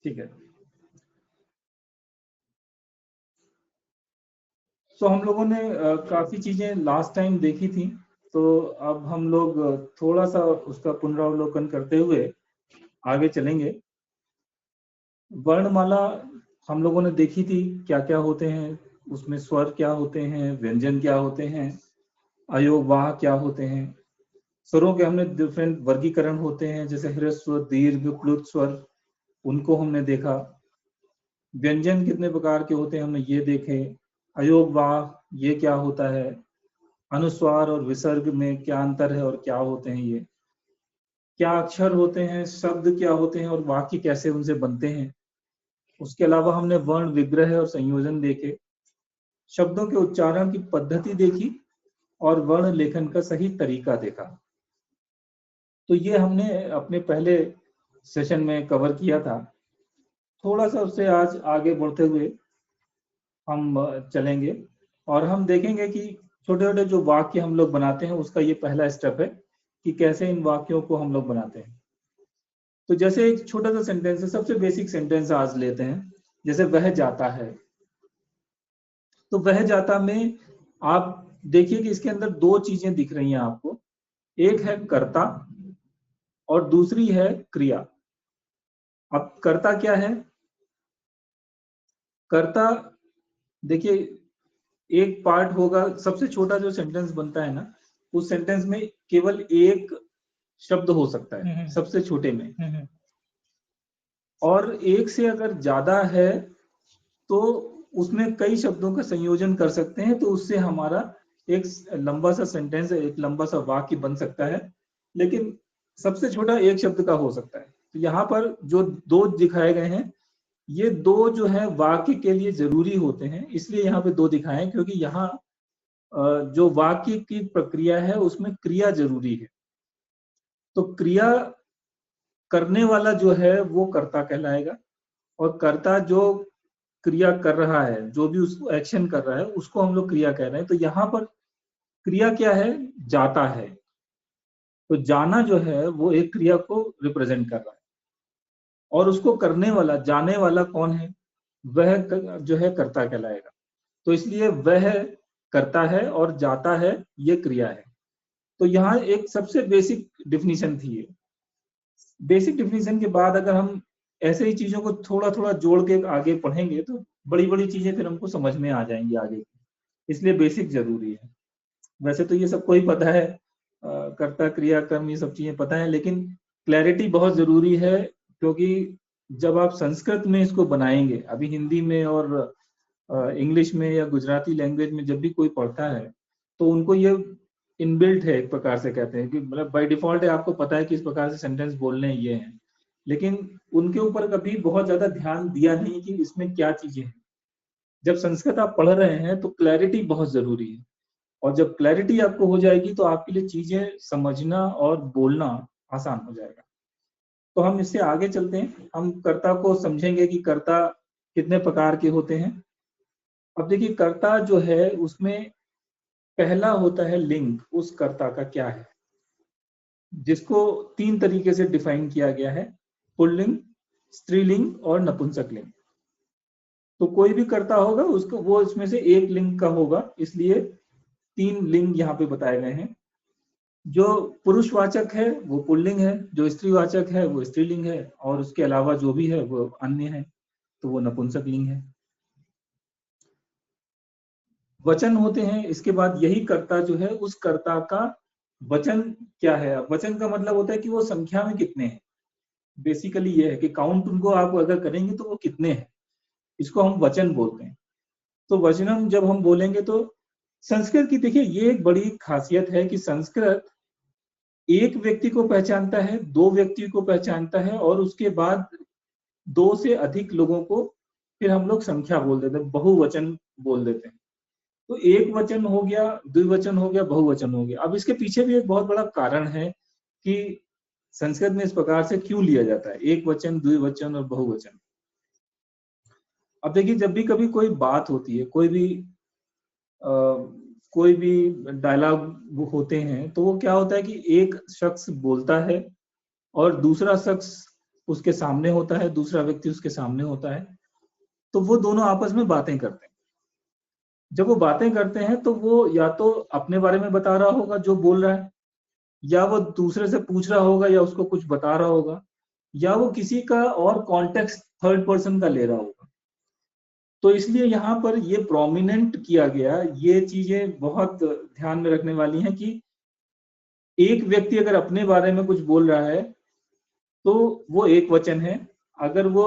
ठीक है। तो हम लोगों ने काफी चीजें लास्ट टाइम देखी थी, तो अब हम लोग थोड़ा सा उसका पुनरावलोकन करते हुए आगे चलेंगे। वर्णमाला हम लोगों ने देखी थी, क्या क्या होते हैं उसमें, स्वर क्या होते हैं, व्यंजन क्या होते हैं, अयोग वाह क्या होते हैं। स्वरों के हमने डिफरेंट वर्गीकरण होते हैं, जैसे ह्रस्व, दीर्घ, प्लुत स्वर, उनको हमने देखा। व्यंजन कितने प्रकार के होते हैं हमने ये देखे। अयोग वाह ये क्या होता है, अनुस्वार और विसर्ग में क्या अंतर है और क्या होते हैं ये, क्या अक्षर होते हैं, शब्द क्या होते हैं और वाक्य कैसे उनसे बनते हैं। उसके अलावा हमने वर्ण विग्रह और संयोजन देखे, शब्दों के उच्चारण की पद्धति देखी और वर्ण लेखन का सही तरीका देखा। तो ये हमने अपने पहले सेशन में कवर किया था। थोड़ा सा उससे आज आगे बढ़ते हुए हम चलेंगे और हम देखेंगे कि छोटे छोटे जो वाक्य हम लोग बनाते हैं उसका ये पहला स्टेप है कि कैसे इन वाक्यों को हम लोग बनाते हैं। तो जैसे एक छोटा सा सेंटेंस है, सबसे बेसिक सेंटेंस आज लेते हैं, जैसे वह जाता है। तो वह जाता में आप देखिए कि इसके अंदर दो चीजें दिख रही हैं आपको, एक है कर्ता और दूसरी है क्रिया। अब कर्ता क्या है? कर्ता देखिए, एक पार्ट होगा, सबसे छोटा जो सेंटेंस बनता है ना, उस सेंटेंस में केवल एक शब्द हो सकता है सबसे छोटे में, और एक से अगर ज्यादा है तो उसमें कई शब्दों का संयोजन कर सकते हैं, तो उससे हमारा एक लंबा सा सेंटेंस, एक लंबा सा वाक्य बन सकता है, लेकिन सबसे छोटा एक शब्द का हो सकता है। तो यहाँ पर जो दो दिखाए गए हैं, ये दो जो है वाक्य के लिए जरूरी होते हैं, इसलिए यहाँ पे दो दिखाए हैं, क्योंकि यहाँ जो वाक्य की प्रक्रिया है उसमें क्रिया जरूरी है। तो क्रिया करने वाला जो है वो कर्ता कहलाएगा, और कर्ता जो क्रिया कर रहा है, जो भी उसको एक्शन कर रहा है, उसको हम लोग क्रिया कह रहे हैं। तो यहाँ पर क्रिया क्या है? जाता है। तो जाना जो है वो एक क्रिया को रिप्रेजेंट कर रहा है, और उसको करने वाला, जाने वाला कौन है? वह जो है कर्ता कहलाएगा। तो इसलिए वह करता है और जाता है ये क्रिया है। तो यहाँ एक सबसे बेसिक डिफिनीशन थी ये। बेसिक डिफिनीशन के बाद अगर हम ऐसे ही चीजों को थोड़ा थोड़ा जोड़ के आगे पढ़ेंगे तो बड़ी बड़ी चीजें फिर हमको समझ में आ जाएंगी आगे, इसलिए बेसिक जरूरी है। वैसे तो ये सबको ही पता है, कर्ता क्रिया कर्म ये सब चीजें पता है, लेकिन क्लैरिटी बहुत जरूरी है, क्योंकि जब आप संस्कृत में इसको बनाएंगे, अभी हिंदी में और इंग्लिश में या गुजराती लैंग्वेज में जब भी कोई पढ़ता है, तो उनको ये इनबिल्ट है, एक प्रकार से कहते हैं कि मतलब बाय डिफॉल्ट है, आपको पता है कि इस प्रकार से सेंटेंस बोलने हैं ये हैं, लेकिन उनके ऊपर कभी बहुत ज्यादा ध्यान दिया नहीं कि इसमें क्या चीजें हैं। जब संस्कृत आप पढ़ रहे हैं तो क्लैरिटी बहुत जरूरी है, और जब क्लैरिटी आपको हो जाएगी तो आपके लिए चीजें समझना और बोलना आसान हो जाएगा। तो हम इससे आगे चलते हैं, हम कर्ता को समझेंगे कि कर्ता कितने प्रकार के होते हैं। अब देखिए, कर्ता जो है उसमें पहला होता है लिंग, उस कर्ता का क्या है, जिसको तीन तरीके से डिफाइन किया गया है, पुल्लिंग, स्त्रीलिंग और नपुंसकलिंग। तो कोई भी कर्ता होगा उसको, वो इसमें से एक लिंग का होगा, इसलिए तीन लिंग यहाँ पे बताए गए हैं। जो पुरुषवाचक है वो पुल्लिंग है, जो स्त्रीवाचक है वो स्त्रीलिंग है, और उसके अलावा जो भी है वो अन्य है, तो वो नपुंसकलिंग है। वचन होते हैं इसके बाद, यही कर्ता जो है उस कर्ता का वचन क्या है। वचन का मतलब होता है कि वो संख्या में कितने हैं, बेसिकली ये है कि काउंट उनको आप अगर करेंगे तो वो कितने हैं, इसको हम वचन बोलते हैं। तो वचनम जब हम बोलेंगे तो संस्कृत की, देखिए ये एक बड़ी खासियत है कि संस्कृत एक व्यक्ति को पहचानता है, दो व्यक्ति को पहचानता है, और उसके बाद दो से अधिक लोगों को फिर हम लोग संख्या बोल देते हैं, बहुवचन बोल देते हैं। तो एक वचन हो गया, द्विवचन हो गया, बहुवचन हो गया। अब इसके पीछे भी एक बहुत बड़ा कारण है कि संस्कृत में इस प्रकार से क्यों लिया जाता है, एक वचन, द्विवचन और बहुवचन। अब देखिए, जब भी कभी कोई बात होती है, कोई भी डायलॉग होते हैं, तो वो क्या होता है कि एक शख्स बोलता है और दूसरा शख्स उसके सामने होता है, दूसरा व्यक्ति उसके सामने होता है, तो वो दोनों आपस में बातें करते हैं। जब वो बातें करते हैं तो वो या तो अपने बारे में बता रहा होगा जो बोल रहा है, या वो दूसरे से पूछ रहा होगा, या उसको कुछ बता रहा होगा, या वो किसी का और कॉन्टेक्स्ट थर्ड पर्सन का ले रहा होगा। तो इसलिए यहाँ पर ये प्रोमिनेंट किया गया, ये चीजें बहुत ध्यान में रखने वाली हैं कि एक व्यक्ति अगर अपने बारे में कुछ बोल रहा है तो वो एक वचन है, अगर वो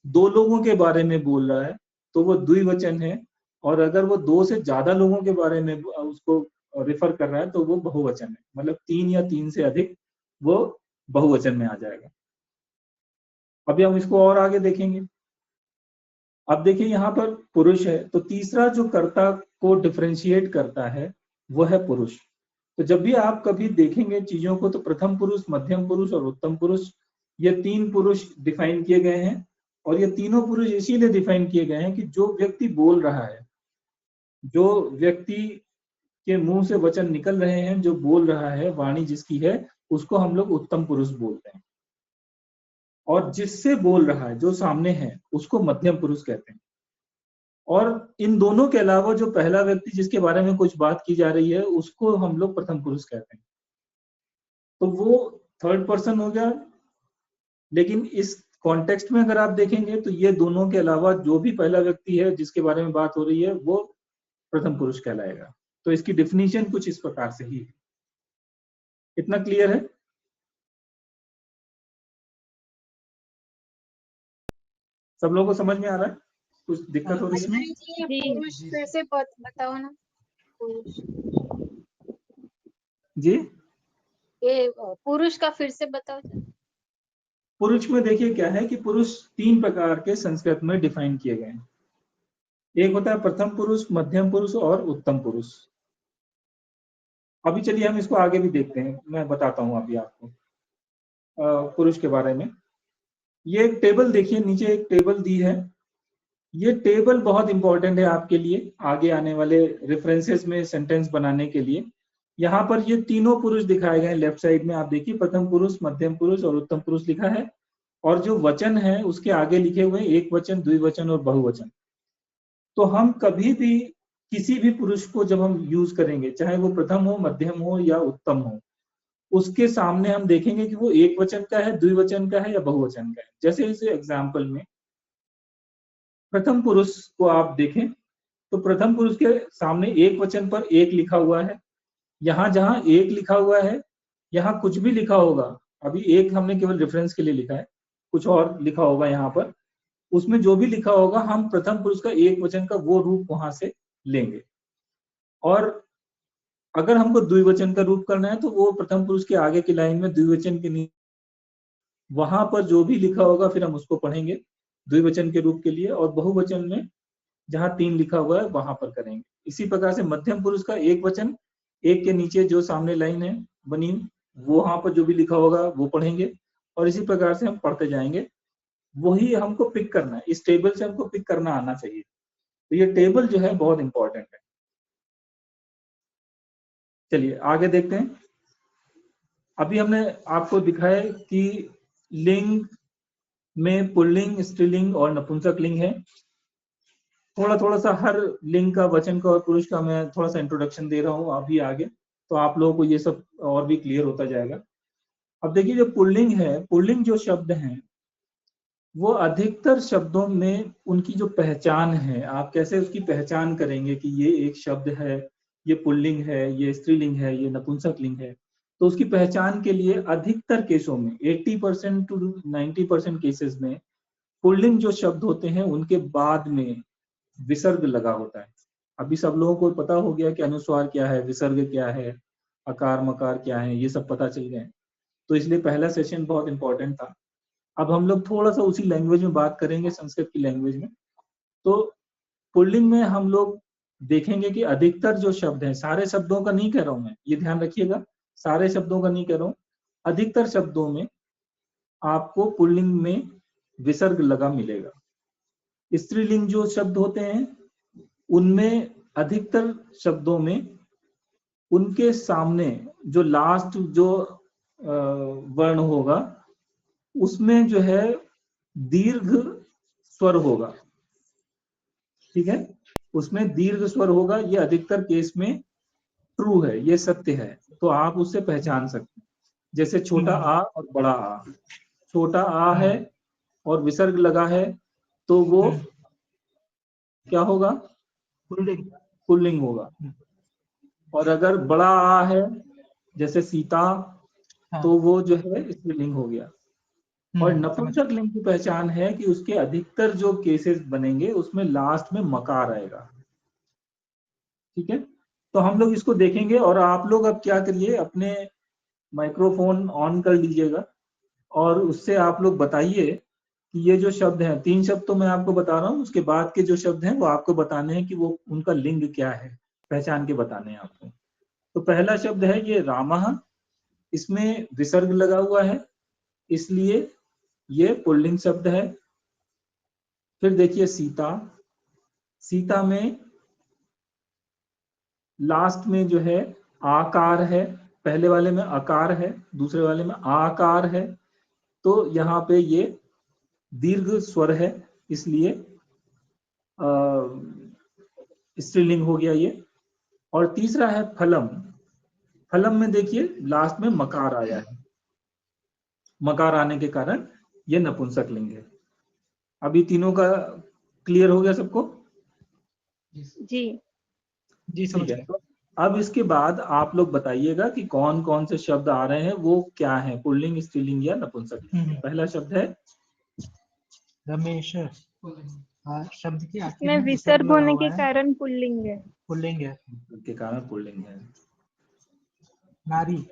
दो लोगों के बारे में बोल रहा है तो वो द्विवचन है, और अगर वो दो से ज्यादा लोगों के बारे में उसको रेफर कर रहा है तो वो बहुवचन है, मतलब 3 या 3 से अधिक वो बहुवचन में आ जाएगा। अभी हम इसको और आगे देखेंगे। अब देखिए यहाँ पर पुरुष है, तो तीसरा जो कर्ता को डिफरेंशिएट करता है वो है पुरुष। तो जब भी आप कभी देखेंगे चीजों को तो प्रथम पुरुष, मध्यम पुरुष और उत्तम पुरुष, ये 3 पुरुष डिफाइन किए गए हैं। और ये तीनों पुरुष इसीलिए डिफाइन किए गए हैं कि जो व्यक्ति बोल रहा है, जो व्यक्ति के मुंह से वचन निकल रहे हैं, जो बोल रहा है, वाणी जिसकी है, उसको हम लोग उत्तम पुरुष बोलते हैं। और जिससे बोल रहा है, जो सामने है, उसको मध्यम पुरुष कहते हैं। और इन दोनों के अलावा जो पहला व्यक्ति जिसके बारे में कुछ बात की जा रही है, उसको हम लोग प्रथम पुरुष कहते हैं। तो वो थर्ड पर्सन हो गया। लेकिन इस कॉन्टेक्स्ट में अगर आप देखेंगे तो ये दोनों के अलावा जो भी पहला व्यक्ति है जिसके बारे में बात हो रही है वो प्रथम पुरुष कहलाएगा। तो इसकी डेफिनेशन कुछ इस प्रकार से ही है। इतना क्लियर है? सब लोगों को समझ में आ रहा है? कुछ दिक्कत हो रही है इसमें? पुरुष फिर से बताओ ना। जी, ये पुरुष का फिर से बताओ। पुरुष में देखिए क्या है कि पुरुष 3 प्रकार के संस्कृत में डिफाइन किए गए हैं। एक होता है प्रथम पुरुष, मध्यम पुरुष और उत्तम पुरुष। अभी चलिए हम इसको आगे भी देखते हैं, मैं बताता हूं अभी आपको पुरुष के बारे में। ये एक टेबल देखिए, नीचे एक टेबल दी है। ये टेबल बहुत इंपॉर्टेंट है आपके लिए आगे आने वाले रेफरेंसेस में सेंटेंस बनाने के लिए। यहाँ पर ये तीनों पुरुष दिखाए गए हैं। लेफ्ट साइड में आप देखिए प्रथम पुरुष, मध्यम पुरुष और उत्तम पुरुष लिखा है। और जो वचन है उसके आगे लिखे हुए एक वचन, द्विवचन और बहुवचन। तो हम कभी भी किसी भी पुरुष को जब हम यूज करेंगे, चाहे वो प्रथम हो, मध्यम हो या उत्तम हो, उसके सामने हम देखेंगे कि वो एक वचन का है, द्विवचन का है या बहुवचन का है। जैसे इस एग्जाम्पल में प्रथम पुरुष को आप देखें तो प्रथम पुरुष के सामने एक वचन पर एक लिखा हुआ है। यहाँ जहां एक लिखा हुआ है, यहाँ कुछ भी लिखा होगा, अभी एक हमने केवल रेफरेंस के लिए लिखा है, कुछ और लिखा होगा यहाँ पर, उसमें जो भी लिखा होगा हम प्रथम पुरुष का एक वचन का वो रूप वहां से लेंगे। और अगर हमको द्विवचन का रूप करना है तो वो प्रथम पुरुष के आगे की लाइन में द्विवचन के नीचे वहां पर जो भी लिखा होगा फिर हम उसको पढ़ेंगे द्विवचन के रूप के लिए, और बहुवचन में जहां 3 लिखा हुआ है वहां पर करेंगे। इसी प्रकार से मध्यम पुरुष का एक वचन, एक के नीचे जो सामने लाइन है बनी, वो वहां पर जो भी लिखा होगा वो पढ़ेंगे, और इसी प्रकार से हम पढ़ते जाएंगे। वही हमको पिक करना है, इस टेबल से हमको पिक करना आना चाहिए। तो ये टेबल जो है बहुत इंपॉर्टेंट है। चलिए आगे देखते हैं। अभी हमने आपको दिखाया कि लिंग में पुल्लिंग, स्त्रीलिंग और नपुंसक लिंग है। थोड़ा सा हर लिंग का, वचन का और पुरुष का मैं थोड़ा सा इंट्रोडक्शन दे रहा हूँ अभी आगे, तो आप लोगों को ये सब और भी क्लियर होता जाएगा। अब देखिए जो पुल्लिंग है, पुल्लिंग जो शब्द हैं वो अधिकतर शब्दों में उनकी जो पहचान है, आप कैसे उसकी पहचान करेंगे कि ये एक शब्द है, ये पुल्लिंग है, ये स्त्रीलिंग है, ये नपुंसक लिंग है, तो उसकी पहचान के लिए अधिकतर केसों में 80% टू 90% केसेस में पुल्लिंग जो शब्द होते हैं उनके बाद में विसर्ग लगा होता है। अभी सब लोगों को पता हो गया कि अनुस्वार क्या है, विसर्ग क्या है, अकार मकार क्या है, ये सब पता चल गए। तो इसलिए पहला सेशन बहुत इंपॉर्टेंट था। अब हम लोग थोड़ा सा उसी लैंग्वेज में बात करेंगे, संस्कृत की लैंग्वेज में। तो पुल्लिंग में हम लोग देखेंगे कि अधिकतर जो शब्द हैं, सारे शब्दों का नहीं कह रहा हूं मैं, ये ध्यान रखिएगा, सारे शब्दों का नहीं कह रहा हूं, अधिकतर शब्दों में आपको पुल्लिंग में विसर्ग लगा मिलेगा। स्त्रीलिंग जो शब्द होते हैं उनमें अधिकतर शब्दों में उनके सामने जो लास्ट जो वर्ण होगा उसमें जो है दीर्घ स्वर होगा, ठीक है, उसमें दीर्घ स्वर होगा, ये अधिकतर केस में ट्रू है, ये सत्य है, तो आप उससे पहचान सकते हैं। जैसे छोटा आ और बड़ा आ, छोटा आ है और विसर्ग लगा है तो वो क्या होगा, पुल्लिंग होगा। और अगर बड़ा आ है जैसे सीता, तो वो जो है स्त्रीलिंग हो गया। और नपुंसक लिंग की पहचान है कि उसके अधिकतर जो केसेस बनेंगे उसमें लास्ट में मकार आएगा, ठीक है। तो हम लोग इसको देखेंगे, और आप लोग अब क्या करिए, अपने माइक्रोफोन ऑन कर लीजिएगा और उससे आप लोग बताइए कि ये जो शब्द हैं, 3 शब्द तो मैं आपको बता रहा हूँ, उसके बाद के जो शब्द हैं वो आपको बताने हैं कि वो उनका लिंग क्या है, पहचान के बताने हैं आपको। तो पहला शब्द है ये रामः, इसमें विसर्ग लगा हुआ है, इसलिए ये पुल्लिंग शब्द है। फिर देखिए सीता, सीता में लास्ट में जो है आकार है, पहले वाले में अकार है, दूसरे वाले में आकार है, तो यहाँ पे ये दीर्घ स्वर है, इसलिए स्त्रीलिंग हो गया ये। और तीसरा है फलम, फलम में देखिए लास्ट में मकार आया है, मकार आने के कारण ये नपुंसक लिंग है। अभी तीनों का क्लियर हो गया सबको? जी जी समझ ठीक है, गए। तो अब इसके बाद आप लोग बताइएगा कि कौन कौन से शब्द आ रहे हैं, वो क्या है, पुल्लिंग, स्त्रीलिंग या नपुंसक लिंग। पहला शब्द है रमेश, शब्द की आखिर इसमें में विसर्ग लगा होने हुआ के है, कारण पुल्लिंग है। पुल्लिंग है। के कारण पुल्लिंग है। नारी,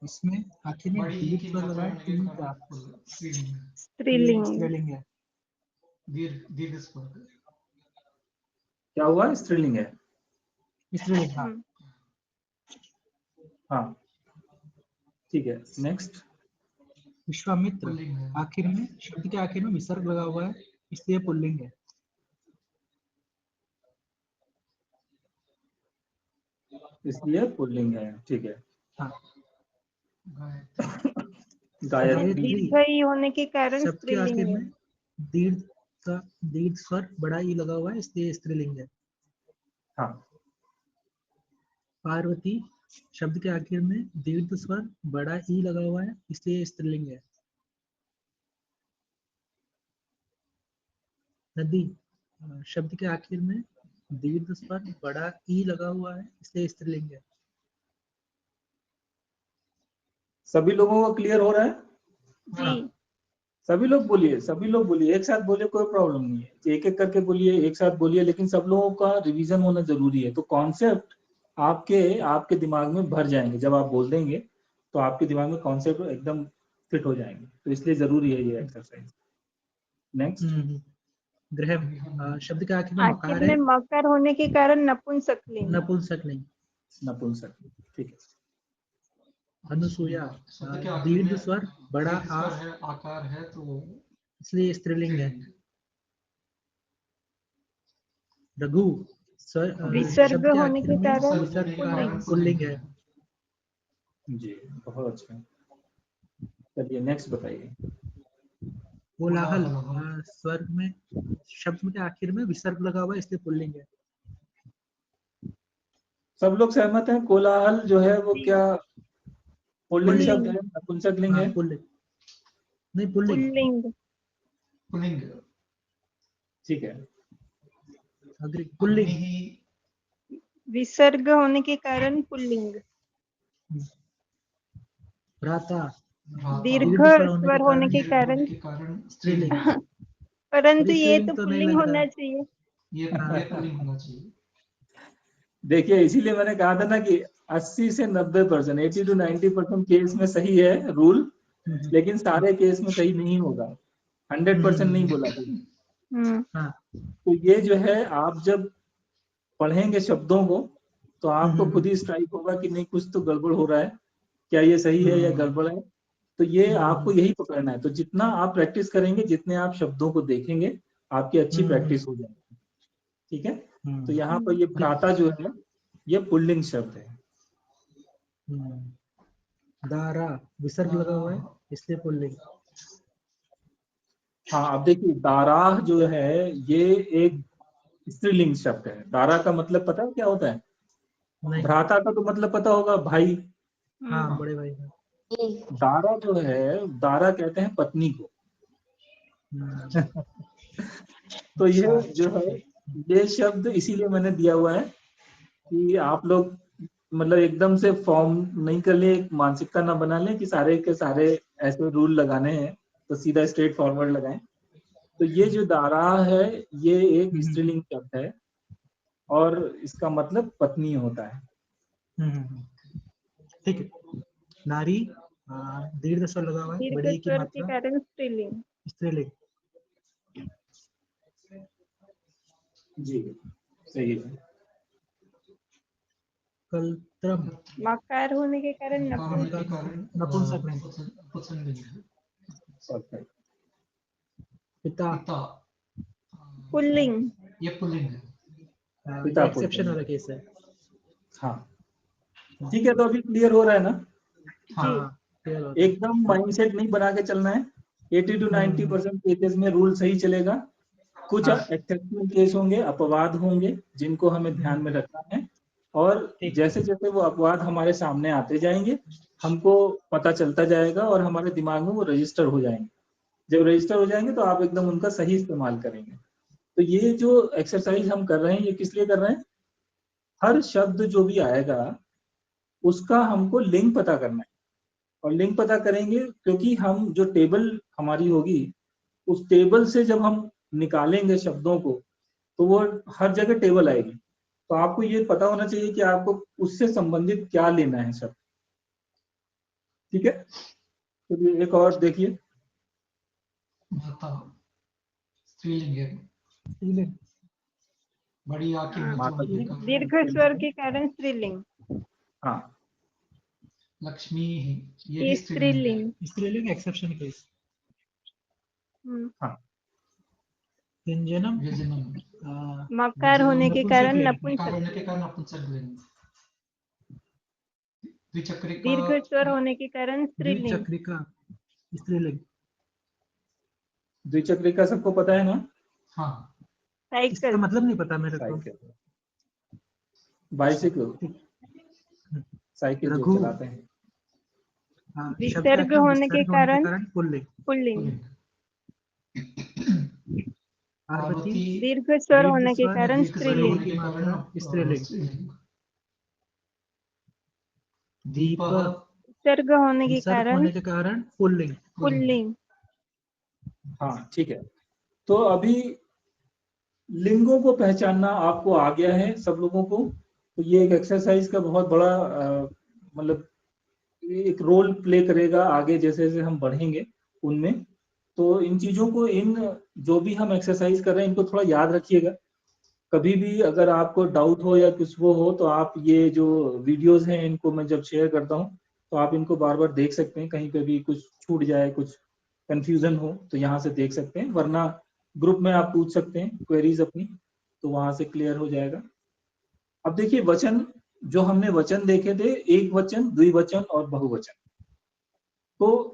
इसमें आखिर में दीर्घ स्वर लगा है, तीन का स्त्रीलिंग। स्त्रीलिंग है। दीर्घ स्वर क्या हुआ, स्त्रीलिंग है। स्त्रीलिंग, हाँ। हाँ ठीक है, नेक्स्ट। विश्वामित्र, आखिर में शब्द के आखिर में विसर्ग लगा हुआ है, इसलिए पुल्लिंग है। इसलिए पुल्लिंग है, ठीक है। हाँ। गायत्री, दीर्घ ई होने के कारण शब्द के स्त्रीलिंग आखिर है। में दीर्घ स्वर बड़ा ई लगा हुआ है, इसलिए स्त्रीलिंग है। हाँ। पार्वती, शब्द के आखिर में दीर्घ स्वर बड़ा ई लगा हुआ है, इसलिए स्त्रीलिंग है। नदी, शब्द के आखिर में दीर्घ स्वर बड़ा ई लगा हुआ है, इसलिए स्त्रीलिंग है। सभी लोगों को क्लियर हो रहा है? जी। सभी लोग बोलिए, सभी लोग बोलिए, एक साथ बोलिए, कोई प्रॉब्लम नहीं है, एक एक करके बोलिए, एक साथ बोलिए, लेकिन सब लोगों का रिवीजन होना जरूरी है। तो कॉन्सेप्ट आपके दिमाग में भर जाएंगे, जब आप बोल देंगे तो आपके दिमाग में कॉन्सेप्ट एकदम फिट हो जाएंगे, तो इसलिए जरूरी है ये एक्सरसाइज। नेक्स्ट। ग्रह, शब्द के आखिर में आखिर मकार में है, मकर होने के कारण नपुंसक लिंग। नपुंसक नहीं। नपुंसक, ठीक है। अनुसूया, शब्द के आखिर दीर्घ में स्वर बड़ा दीर्घ आ, स्वर है, आकार है, तो इसलिए स्त्रीलिंग है। रघु, विसर्ग शब्द के होने आखिर के में कारण विसर्ग के कारण पुल्लिंग। पुल्लिंग है। जी बहुत अच्छा, चलिए नेक्स्ट बताइए। कोलाहल, स्वर में शब्द के आखिर में विसर्ग लगा हुआ है, इसलिए पुल्लिंग है। सब लोग सहमत हैं, कोलाहल जो है वो क्या पुल्लिंग पुल्लिंग, शब्द है, नपुंसक लिंग हाँ है? पुल्लिंग नहीं, पुल्लिंग। पुल्लिंग। पुल्लिंग। ठीक है, अग्री, पुल्लिंग। विसर्ग होने के कारण पुल्लिंग। भ्राता, दीर्घ स्वर होने के कारण स्त्रीलिंग। परंतु ये स्त्रीलिंग तो तो नहीं पुल्लिंग लग होना रहा। चाहिए। ये पुल्लिंग होना चाहिए। देखिए इसीलिए मैंने कहा था ना कि 80 से 90%, 80 to 90% केस में सही है रूल, लेकिन सारे केस में सही नहीं होगा, 100% नहीं बोला था। हाँ। तो ये जो है आप जब पढ़ेंगे शब्दों को तो आपको खुद ही स्ट्राइक होगा कि नहीं कुछ तो गड़बड़ हो रहा है, क्या ये सही है या गड़बड़ है। तो ये आपको यही पकड़ना है, तो जितना आप प्रैक्टिस करेंगे, जितने आप शब्दों को देखेंगे, आपकी अच्छी प्रैक्टिस हो जाएगी, ठीक है। तो यहाँ पर ये भ्राता जो है ये पुल्लिंग शब्द है। दारा, विसर्ग लगा हुआ है, इसलिए पुल्लिंग। हाँ, अब देखिए दाराह जो है ये एक स्त्रीलिंग शब्द है। दारा का मतलब पता है क्या होता है? नहीं। भ्राता का तो मतलब पता होगा, भाई। हाँ, बड़े भाई का। दारा जो है, दारा कहते हैं पत्नी को। तो ये अच्छा, जो है, ये शब्द इसीलिए मैंने दिया हुआ है कि आप लोग मतलब एकदम से फॉर्म नहीं कर ले, एक मानसिकता ना बना लें कि सारे के सारे ऐसे रूल लगाने हैं, तो सीधा स्ट्रेट फॉरवर्ड लगाएं। तो ये जो दारा है, ये एक स्त्रीलिंग शब्द है और इसका मतलब पत्नी होता है। ठीक है। नारी दीर्घ स्वर लगा हुआ है, दीर्घ बड़ी की स्वर के मात्रा, कारण स्त्रीलिंग। स्त्रीलिंग। जी सही है। कलत्रम मकार होने के कारण मकार होने के नपुंसक। कारण नपुंसकलिंग। पुंसकलिंग है। परफेक्ट। पिता पिता पुल्लिंग। ये पुल्लिंग है। पिता ये एक्सेप्शन पुल्लिंग। वाला केस है। हाँ ठीक है, तो अभी क्लियर हो रहा है ना? जी। हाँ, clear हो रहा है। एकदम माइंडसेट नहीं बना के चलना है। 80 to 90% केसेस में रूल सही चलेगा। कुछ हाँ। एक्सेप्शनल केस होंगे, अपवाद होंगे, जिनको हमें ध्यान में रखना है। और ठीक। जैसे जैसे वो अपवाद हमारे सामने आते जाएंगे, हमको पता चलता जाएगा और हमारे दिमाग में वो रजिस्टर हो जाएंगे। जब रजिस्टर हो जाएंगे तो आप एकदम उनका सही इस्तेमाल करेंगे। तो ये जो एक्सरसाइज हम कर रहे हैं, ये किस लिए कर रहे हैं? हर शब्द जो भी आएगा उसका हमको लिंक पता करना है। और लिंक पता करेंगे क्योंकि हम जो टेबल हमारी होगी, उस टेबल से जब हम निकालेंगे शब्दों को, तो वो हर जगह टेबल आएगी। तो आपको ये पता होना चाहिए कि आपको उससे संबंधित क्या लेना है शब्द। ठीक है, तो एक और देखिए। माता स्त्रीलिंग है। स्त्रीलिंग। बड़ी आंखें मीठी माता होने के जी। कारण दीर्घ स्वर के कारण स्त्रीलिंग। हाँ लक्ष्मी ही ये भी स्त्रीलिंग है। स्त्रीलिंग। स्त्रीलिंग एक्सेप्शन केस। हाँ व्यंजनम व्यजनम मकार होने के कारण मकार होने के नपुंसकलिंग। कारण नपुंसकलिंग। द्विचक्रिका दीर्घ स्वर होने के कारण स्त्रीलिंग। द्विचक्रिका स्त्रीलिंग। द्विचक्रिका सबको पता है ना? हाँ इसका साइकिल। मतलब नहीं पता मेरे को। साइकिल, बाइसिकल, साइकिल जो रघु चलाते हैं। शब्द का विसर्ग क्या? होने के विसर्ग होने के कारण कारण पुल्लिंग। पुल्लिंग। पार्वती दीर्घ स्वर दीर्घ होने के स्वर कारण दीर्घ स्वर बड़ी स्त्रीलिंग। होने की के कारण मात्रा स्त्रीलिंग। स्त्रीलिंग। दीपक विसर्ग होने के विसर्ग कारण होने के कारण पुल्लिंग। पुल्लिंग। हाँ ठीक है, तो अभी लिंगों को पहचानना आपको आ गया है सब लोगों को। तो ये एक एक्सरसाइज का बहुत बड़ा मतलब एक रोल प्ले करेगा आगे जैसे जैसे हम बढ़ेंगे उनमें। तो इन चीजों को, इन जो भी हम एक्सरसाइज कर रहे हैं, इनको थोड़ा याद रखिएगा। कभी भी अगर आपको डाउट हो या कुछ वो हो, तो आप ये जो वीडियोस हैं इनको मैं जब शेयर करता हूँ तो आप इनको बार बार देख सकते हैं। कहीं पे भी कुछ छूट जाए, कुछ कंफ्यूजन हो, तो यहाँ से देख सकते हैं। वरना ग्रुप में आप पूछ सकते हैं क्वेरीज अपनी, तो वहां से क्लियर हो जाएगा। अब देखिए वचन, जो हमने वचन देखे थे, एक वचन, द्विवचन और बहुवचन। तो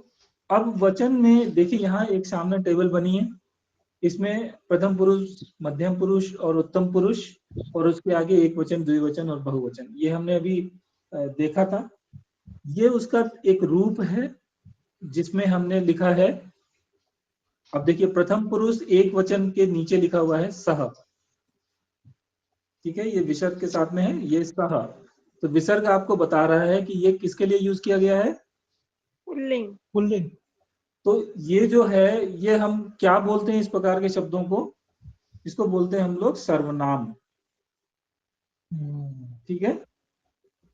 अब वचन में देखिए यहाँ एक सामने टेबल बनी है। इसमें प्रथम पुरुष, मध्यम पुरुष और उत्तम पुरुष, और उसके आगे एक वचन, द्विवचन और बहुवचन, ये हमने अभी देखा था। ये उसका एक रूप है जिसमें हमने लिखा है। अब देखिए प्रथम पुरुष एक वचन के नीचे लिखा हुआ है सह। ठीक है, ये विसर्ग के साथ में है, ये सह। तो विसर्ग आपको बता रहा है कि ये किसके लिए यूज किया गया है? पुल्लिंग। पुल्लिंग। तो ये जो है, ये हम क्या बोलते हैं इस प्रकार के शब्दों को? इसको बोलते हैं हम लोग सर्वनाम। ठीक है,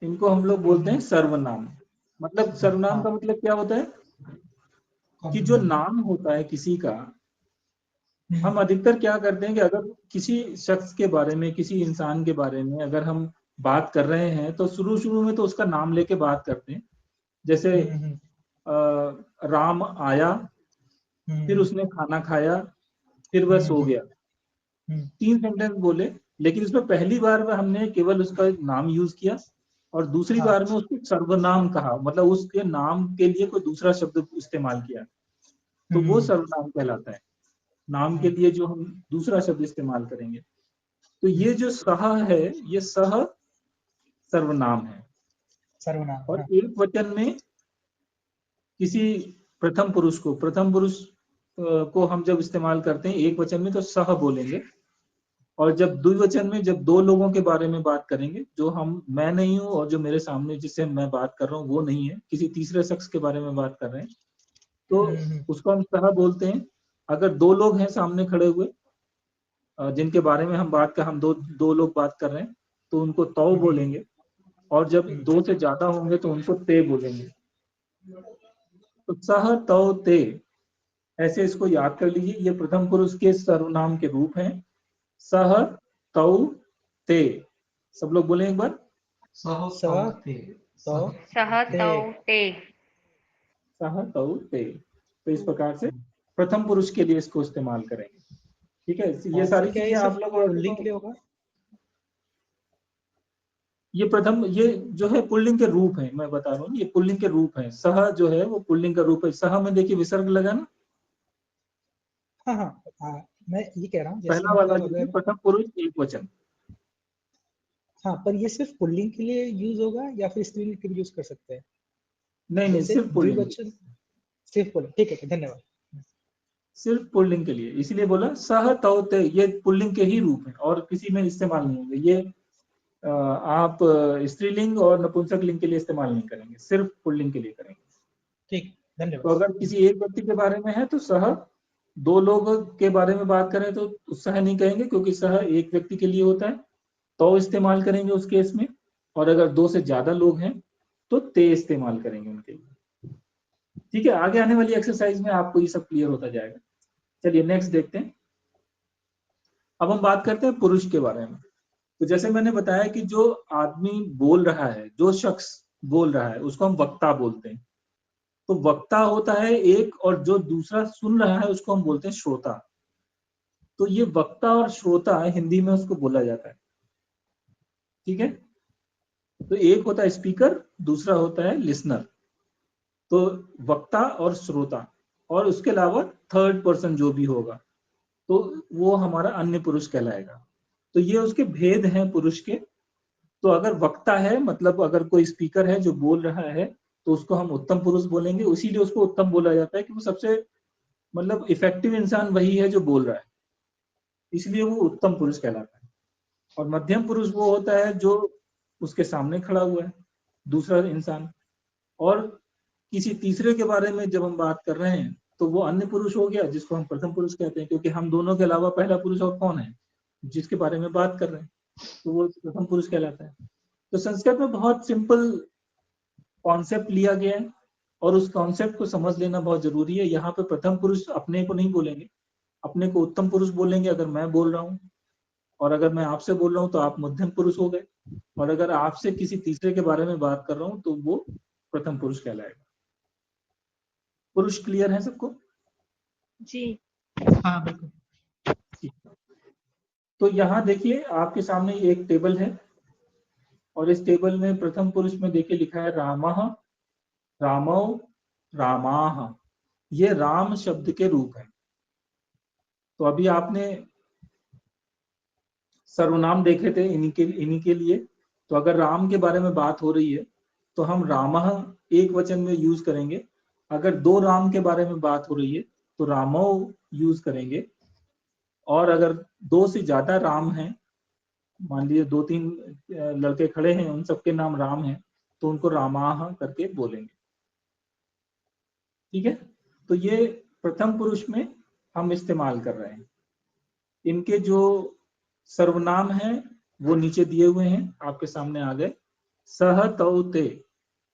इनको हम लोग बोलते हैं सर्वनाम। मतलब सर्वनाम का मतलब क्या होता है कि जो नाम होता है किसी का, हम अधिकतर क्या करते हैं कि अगर किसी शख्स के बारे में, किसी इंसान के बारे में अगर हम बात कर रहे हैं, तो शुरू शुरू में तो उसका नाम लेके बात करते हैं। जैसे राम आया, फिर उसने खाना खाया, फिर वह सो गया। 3 सेंटेंस बोले, लेकिन उसमें पहली बार में हमने केवल उसका नाम यूज किया और दूसरी बार में उसको सर्वनाम कहा, मतलब उसके नाम के लिए कोई दूसरा शब्द इस्तेमाल किया, तो वो सर्वनाम कहलाता है। नाम के लिए जो हम दूसरा शब्द इस्तेमाल करेंगे। तो ये जो सह है, ये सह सर्वनाम है, सर्वनाम। और हाँ। एक वचन में किसी प्रथम पुरुष को हम जब इस्तेमाल करते हैं एक वचन में तो सह बोलेंगे, और जब द्विवचन में जब दो लोगों के बारे में बात करेंगे, जो मैं नहीं हूं और जो मेरे सामने जिससे मैं बात कर रहा हूँ वो नहीं है, किसी तीसरे शख्स के बारे में बात कर रहे हैं, तो उसको हम सह बोलते हैं। अगर दो लोग हैं सामने खड़े हुए जिनके बारे में हम दो लोग बात कर रहे हैं, तो उनको तौ बोलेंगे, और जब दो से ज्यादा होंगे तो उनको ते बोलेंगे। तो सह तौ ते, ऐसे इसको याद कर लीजिए, ये प्रथम पुरुष के सर्वनाम के रूप हैं, सह तौ ते। सब लोग बोले एक बार, सह सह तौ ते। तौ सह तौ ते। सह तौ ते। तो इस प्रकार से प्रथम पुरुष के लिए इसको इस्तेमाल करेंगे। ठीक है, ये सारी क्या चीजें ये आप सब लोग पुल्लिंग के लिए होगा? ये जो है पुल्लिंग के रूप है, मैं बता रहा हूँ, ये पुल्लिंग के रूप है। सह जो है वो पुल्लिंग का रूप है। सह में देखिए विसर्ग लगा ना, हाँ हाँ हाँ, मैं ये कह रहा हूँ जैसे पहला वाला मतलब जो है अगर, प्रथम पुरुष एक वचन। हाँ पर ये सिर्फ पुल्लिंग के लिए यूज होगा या फिर स्त्रीलिंग के लिए यूज कर सकते हैं? नहीं, जैसे सिर्फ पुल्लिंग, द्विवचन सिर्फ पुल्लिंग। ठीक है, धन्यवाद। सिर्फ पुल्लिंग के लिए, इसलिए बोला सह तौ ते, ये पुल्लिंग के ही रूप है और किसी में इस्तेमाल नहीं होंगे ये। आप स्त्रीलिंग और नपुंसक लिंग के लिए इस्तेमाल नहीं करेंगे, सिर्फ पुल्लिंग के लिए करेंगे। ठीक, तो धन्यवाद। अगर किसी एक व्यक्ति के बारे में है तो सह, दो लोगों के बारे में बात करें तो सह नहीं कहेंगे, क्योंकि सह एक व्यक्ति के लिए होता है, तो इस्तेमाल करेंगे उस केस में। और अगर दो से ज्यादा लोग हैं तो ते इस्तेमाल करेंगे उनके लिए। ठीक है, आगे आने वाली एक्सरसाइज में आपको ये सब क्लियर होता जाएगा। चलिए नेक्स्ट देखते हैं। अब हम बात करते हैं पुरुष के बारे में। तो जैसे मैंने बताया कि जो आदमी बोल रहा है, जो शख्स बोल रहा है, उसको हम वक्ता बोलते हैं। तो वक्ता होता है एक, और जो दूसरा सुन रहा है उसको हम बोलते हैं श्रोता। तो ये वक्ता और श्रोता हिंदी में उसको बोला जाता है। ठीक है, तो एक होता है स्पीकर, दूसरा होता है लिसनर। तो वक्ता और श्रोता, और उसके अलावा थर्ड पर्सन जो भी होगा तो वो हमारा अन्य पुरुष कहलाएगा। तो ये उसके भेद हैं पुरुष के। तो अगर वक्ता है, मतलब अगर कोई स्पीकर है जो बोल रहा है, तो उसको हम उत्तम पुरुष बोलेंगे। इसीलिए उसको उत्तम बोला जाता है कि वो सबसे मतलब इफेक्टिव इंसान वही है जो बोल रहा है, इसलिए वो उत्तम पुरुष कहलाता है। और मध्यम पुरुष वो होता है जो उसके सामने खड़ा हुआ है, दूसरा इंसान। और किसी तीसरे के बारे में जब हम बात कर रहे हैं तो वो अन्य पुरुष हो गया, जिसको हम प्रथम पुरुष कहते हैं, क्योंकि हम दोनों के अलावा पहला पुरुष और कौन है जिसके बारे में बात कर रहे हैं, तो वो प्रथम पुरुष कहलाता है। तो संस्कृत में बहुत सिंपल कॉन्सेप्ट लिया गया है, और उस कॉन्सेप्ट को समझ लेना बहुत जरूरी है। यहाँ पे प्रथम पुरुष अपने को नहीं बोलेंगे, अपने को उत्तम पुरुष बोलेंगे अगर मैं बोल रहा हूँ, और अगर मैं आपसे बोल रहा हूँ तो आप मध्यम पुरुष हो गए, और अगर आपसे किसी तीसरे के बारे में बात कर रहा हूँ तो वो प्रथम पुरुष कहलाएगा। पुरुष क्लियर है सबको? जी। हाँ बिल्कुल। तो यहाँ देखिए आपके सामने एक टेबल है, और इस टेबल में प्रथम पुरुष में देखिए लिखा है रामः, रामौ, रामाः। ये राम शब्द के रूप है। तो अभी आपने सर्वनाम देखे थे इन्हीं के लिए। तो अगर राम के बारे में बात हो रही है तो हम रामः एक वचन में यूज करेंगे। अगर दो राम के बारे में बात हो रही है तो रामौ यूज करेंगे। और अगर दो से ज्यादा राम हैं, मान लीजिए दो तीन लड़के खड़े हैं, उन सबके नाम राम हैं, तो उनको रामाह करके बोलेंगे। ठीक है, तो ये प्रथम पुरुष में हम इस्तेमाल कर रहे हैं। इनके जो सर्वनाम हैं वो नीचे दिए हुए हैं, आपके सामने आ गए। सह तौ ते।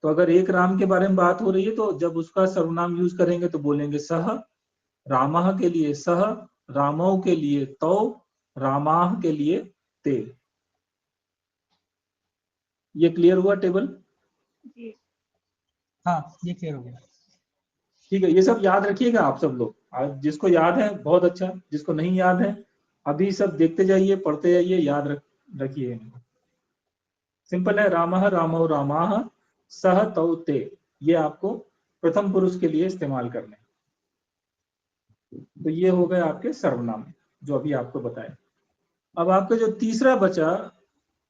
तो अगर एक राम के बारे में बात हो रही है तो जब उसका सर्वनाम यूज करेंगे तो बोलेंगे सह, रामः के लिए सह, रामौ के लिए तौ, रामाह के लिए ते। ये क्लियर हुआ टेबल? जी। हाँ ये क्लियर हो गया। ठीक है, ये सब याद रखिएगा आप सब लोग। जिसको याद है बहुत अच्छा, जिसको नहीं याद है अभी सब देखते जाइए, पढ़ते जाइए, रखिए इनको। सिंपल है, रामः, रामौ, रामाः, सह तौ ते। ये आपको प्रथम पुरुष के लिए इस्तेमाल करने हैं। तो ये हो गए आपके सर्वनाम जो अभी आपको बताया। अब आपका जो तीसरा बचा,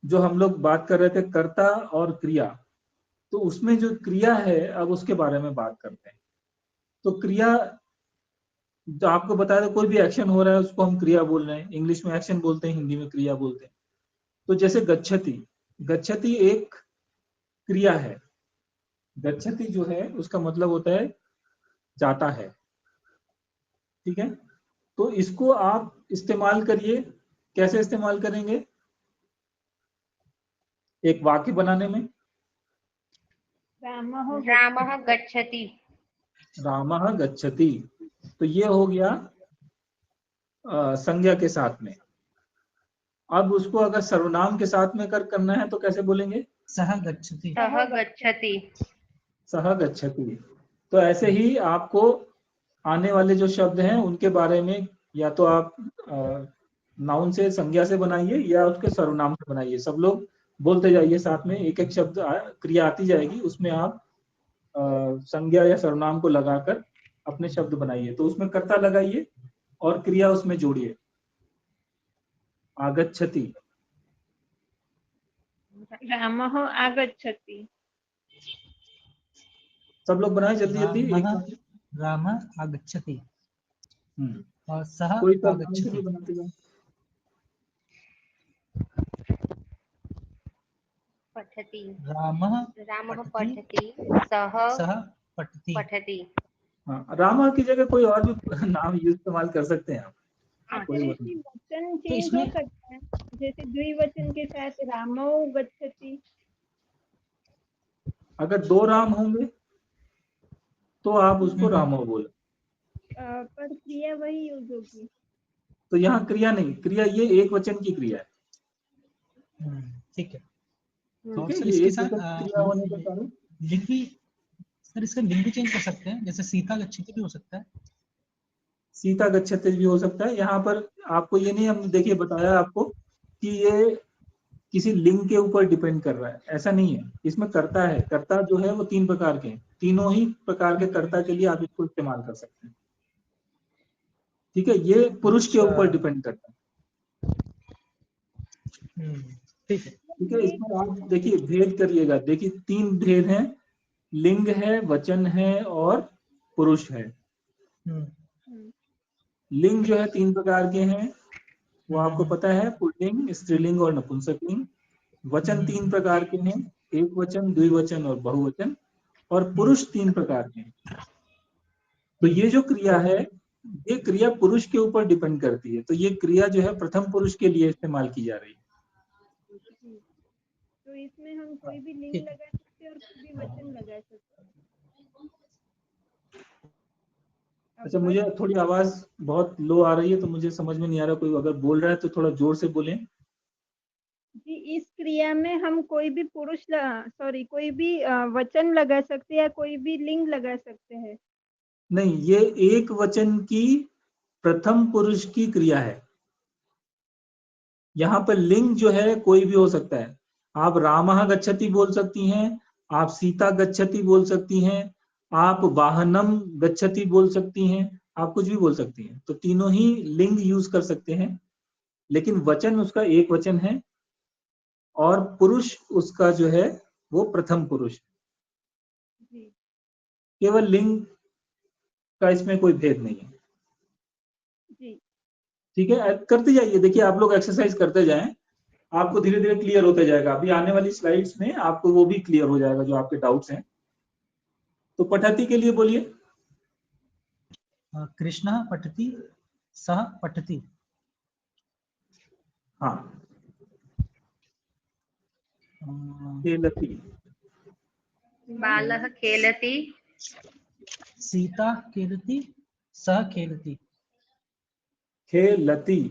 जो हम लोग बात कर रहे थे कर्ता और क्रिया, तो उसमें जो क्रिया है अब उसके बारे में बात करते हैं। तो क्रिया जो आपको बताया था, कोई भी एक्शन हो रहा है उसको हम क्रिया बोल रहे हैं, इंग्लिश में एक्शन बोलते हैं, हिंदी में क्रिया बोलते हैं। तो जैसे गच्छति, गच्छति एक क्रिया है। गच्छति जो है उसका मतलब होता है जाता है, ठीक है। तो इसको आप इस्तेमाल करिए, कैसे इस्तेमाल करेंगे? एक वाक्य बनाने में। रामः गच्छति। रामः गच्छति, तो ये हो गया संज्ञा के साथ में। अब उसको अगर सर्वनाम के साथ में करना है तो कैसे बोलेंगे? सह गच्छति। सः गच्छति। सह गच्छति। तो ऐसे ही आपको आने वाले जो शब्द हैं उनके बारे में या तो आप नाउन से, संज्ञा से बनाइए या उसके सर्वनाम से बनाइए। सब लोग बोलते जाइए साथ में, एक एक शब्द क्रिया आती जाएगी, उसमें आप संज्ञा या सर्वनाम को लगाकर अपने शब्द बनाइए। तो उसमें कर्ता लगाइए और क्रिया उसमें जोड़िए। आगच्छति, रामः आगच्छति। सब लोग बनाए जल्दी जल्दी। रामः आगच्छति और सह कोई सब नाम से आगच्छति। भी बनाते जाओ। पठति। रामः पठति। सः पठति। पठति। हाँ, रामा की जगह कोई और भी नाम इस्तेमाल कर सकते हैं आप। कोई बात नहीं। वचन चेंज हो सकता है, जैसे द्विवचन के साथ रामो गच्छति। अगर दो राम होंगे तो आप उसको रामो बोले, पर क्रिया वही यूज होगी। तो यहाँ क्रिया नहीं, क्रिया ये एक वचन की क्रिया है। ठीक है। ठीक है, सर ये इसके एक साथ वचन की क्रिया होने के कारण लिंग भी, सर इसका लिंग भी चेंज कर सकते हैं, जैसे सीता गच्छति भी हो सकता है। सीता गच्छति भी हो सकता है। यहाँ पर आपको ये नहीं, हमने देखिए बताया आपको कि ये किसी लिंग के ऊपर डिपेंड कर रहा है, ऐसा नहीं है। इसमें कर्ता है, कर्ता जो है वो तीन प्रकार के हैं, तीनों ही प्रकार के कर्ता के लिए आप इसको इस्तेमाल कर सकते हैं। ठीक है, ये पुरुष के ऊपर डिपेंड करता है। ठीक है। ठीक है, इसमें आप देखिए भेद करिएगा। देखिए तीन भेद हैं, लिंग है, वचन है और पुरुष है। लिंग जो है तीन प्रकार के हैं, वो आपको पता है, पुल्लिंग, स्त्रीलिंग और नपुंसकलिंग। वचन तीन प्रकार के हैं, एक वचन, द्विवचन और बहुवचन। और पुरुष तीन प्रकार के हैं। तो ये जो क्रिया है, ये क्रिया पुरुष के ऊपर डिपेंड करती है। तो ये क्रिया जो है प्रथम पुरुष के लिए इस्तेमाल की जा रही है। तो इसमें हम कोई भी लिंग लगा सकते हैं और कोई भी वचन लगा सकते हैं। अच्छा, मुझे थोड़ी आवाज बहुत लो आ रही है तो मुझे समझ में नहीं आ रहा, कोई अगर बोल रहा है तो थोड़ा जोर से बोलें। जी, इस क्रिया में हम कोई भी कोई भी वचन लगा सकते हैं या कोई भी लिंग लगा सकते हैं। नहीं, ये एक वचन की प्रथम पुरुष की क्रिया है। यहाँ पर लिंग जो है कोई भी हो सकता है। आप रामः गच्छति बोल सकती हैं, आप सीता गच्छति बोल सकती हैं, आप वाहनम गच्छति बोल सकती हैं, आप कुछ भी बोल सकती हैं। तो तीनों ही लिंग यूज कर सकते हैं, लेकिन वचन उसका एक वचन है और पुरुष उसका जो है वो प्रथम पुरुष। केवल लिंग का इसमें कोई भेद नहीं है। ठीक है, करते जाइए। देखिए आप लोग एक्सरसाइज करते जाएं, आपको धीरे धीरे क्लियर होते जाएगा। अभी आने वाली स्लाइड्स में आपको वो भी क्लियर हो जाएगा जो आपके डाउट्स हैं। तो पठति के लिए बोलिए। कृष्णः पठति, सः पठति। हाँ, खेलति, बालः खेलति। सीता खेलति, सः खेलति। खेलति,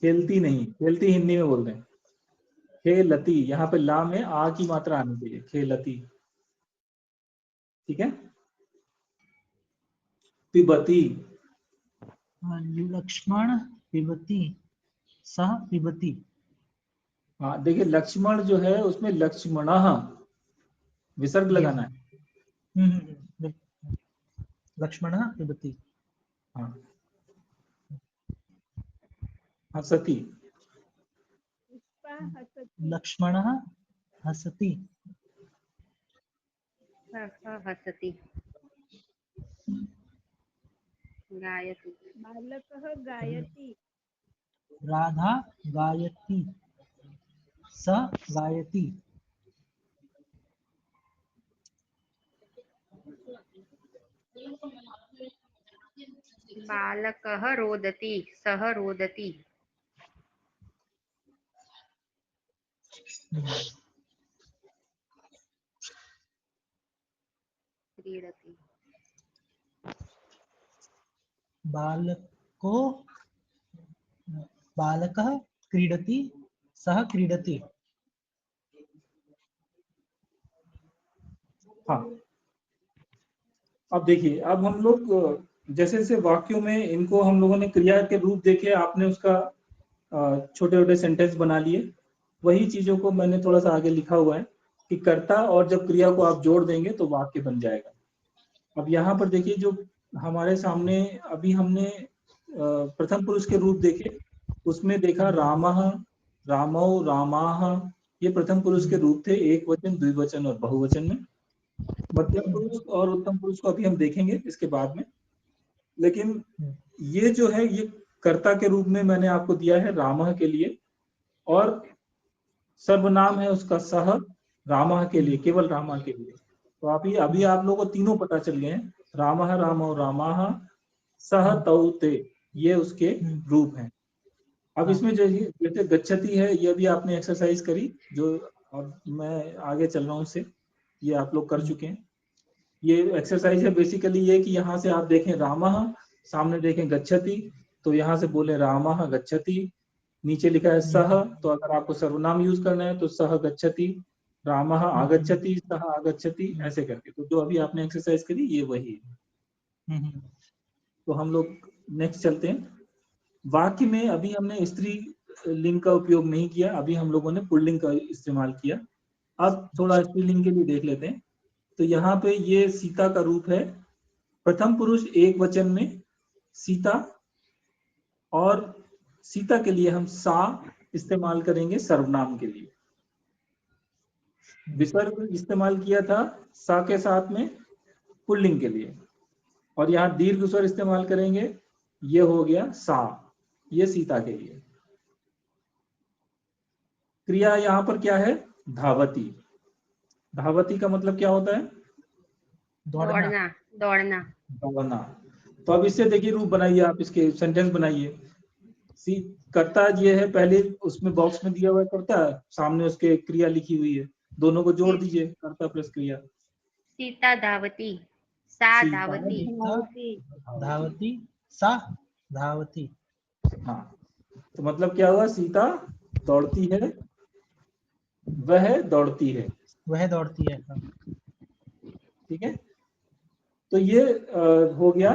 खेलती नहीं, खेलती हिंदी में बोलते हैं। खेलति, यहाँ पे ला में आ की मात्रा आनी चाहिए, खेलति। ठीक है। पिबती, लक्ष्मण पिबति, सः पिबति। हाँ देखिए, लक्ष्मण जो है उसमें लक्ष्मणः विसर्ग लगाना है। लक्ष्मणः पिबति। हाँ, हसति, पुष्पा हसति, लक्ष्मणः हसति, सः हसति, गायति, बालकः गायति, राधा गायति, सः गायति, बालकः रोदति, सः रोदति, क्रीडति, बालकः क्रीडति, सः क्रीडति। हाँ। अब देखिए, अब हम लोग जैसे जैसे वाक्यों में इनको हम लोगों ने क्रिया के रूप देखे, आपने उसका छोटे छोटे सेंटेंस बना लिए। वही चीजों को मैंने थोड़ा सा आगे लिखा हुआ है कि कर्ता और जब क्रिया को आप जोड़ देंगे तो वाक्य बन जाएगा। अब यहाँ पर देखिए, जो हमारे सामने अभी हमने प्रथम पुरुष के रूप देखे, उसमें देखा रामः, रामौ, रामाः, ये प्रथम पुरुष के रूप थे, एक वचन, द्विवचन और बहुवचन में। मध्यम पुरुष और उत्तम पुरुष को अभी हम देखेंगे इसके बाद में। लेकिन ये जो है, ये कर्ता के रूप में मैंने आपको दिया है रामः के लिए, और सर्वनाम है उसका सह, रामः के लिए, केवल रामा के लिए। तो अभी आप लोगों को तीनों पता चल गए हैं, रामः, रामौ, रामाः, सह, तौ, ते, ये उसके रूप हैं। अब इसमें जो जैसे गच्छति है, ये भी आपने एक्सरसाइज करी, जो अब मैं आगे चल रहा हूँ उससे, ये आप लोग कर चुके हैं। ये एक्सरसाइज है बेसिकली ये कि यहाँ से आप देखें रामः, सामने देखें गच्छति, तो यहाँ से बोले रामः गच्छति, नीचे लिखा है सह, तो अगर आपको सर्वनाम यूज करना है तो सह गच्छति, रामः आगच्छति, सह आगच्छति, ऐसे करके। तो जो अभी आपने एक्सरसाइज करी ये वही है। तो हम लोग नेक्स्ट चलते हैं। वाक्य में अभी हमने स्त्री लिंग का उपयोग नहीं किया, अभी हम लोगों ने पुल्लिंग का इस्तेमाल किया। अब थोड़ा स्त्रीलिंग के लिए देख लेते हैं। तो यहाँ पे ये सीता का रूप है, प्रथम पुरुष एक वचन में सीता, और सीता के लिए हम सा इस्तेमाल करेंगे सर्वनाम के लिए। विसर्ग इस्तेमाल किया था सा के साथ में पुल्लिंग के लिए, और यहाँ दीर्घ स्वर इस्तेमाल करेंगे, ये हो गया सा, ये सीता के लिए। क्रिया यहाँ पर क्या है, धावती। धावती का मतलब क्या होता है, दौड़ना, दौड़ना, दौड़ना। तो अब इससे देखिए रूप बनाइए, आप इसके सेंटेंस बनाइए। कर्ता ये है, पहले उसमें बॉक्स में दिया हुआ कर्ता, सामने उसके क्रिया लिखी हुई है, दोनों को जोड़ दीजिए, कर्ता प्लस क्रिया। सीता धावती, सा धावती, धावती, सा धावती। हाँ, तो मतलब क्या हुआ, सीता दौड़ती है, वह दौड़ती है, वह दौड़ती है। ठीक है। तो ये हो गया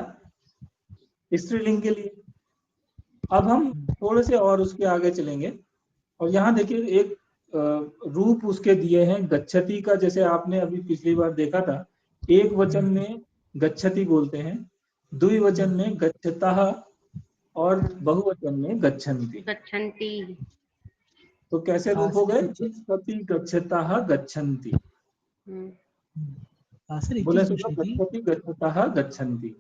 स्त्रीलिंग के लिए। अब हम थोड़े से और उसके आगे चलेंगे, और यहाँ देखिए एक रूप उसके दिए हैं गच्छति का। जैसे आपने अभी पिछली बार देखा था, एक वचन में गच्छति बोलते हैं, द्विवचन में गच्छतः, और बहुवचन में गच्छन्ति। गच्छन्ति। तो कैसे रूप हो गए, गच्छति, गच्छतः, गच्छन्ति। बोले गच्छति, गच्छतः, गच्छन्ति।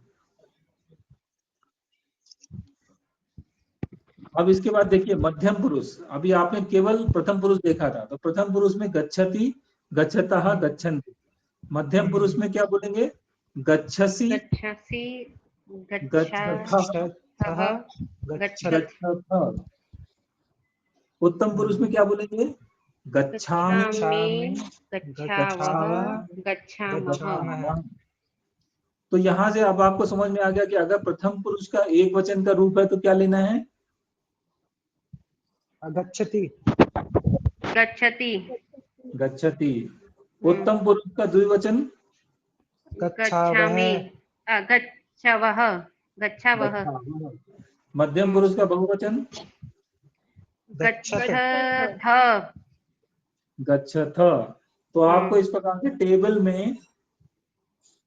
अब इसके बाद देखिए मध्यम पुरुष। अभी आपने केवल प्रथम पुरुष देखा था, तो प्रथम पुरुष में गच्छति, गच्छतः, गच्छन्ति। मध्यम पुरुष में क्या बोलेंगे, गच्छसि, गच्छसि, गच्छथः, गच्छथ। उत्तम पुरुष में क्या बोलेंगे, गच्छामि, गच्छावः, गच्छामः। तो यहाँ से अब आपको समझ में आ गया कि अगर प्रथम पुरुष का एक वचन का रूप है तो क्या लेना है, गच्छति, गच्छति, गच्छति। उत्तम पुरुष का द्विवचन, गच्छामि, गच्छवः, गच्छवः। मध्यम पुरुष का बहुवचन, गच्छथ, गच्छथ। तो आपको इस प्रकार से टेबल में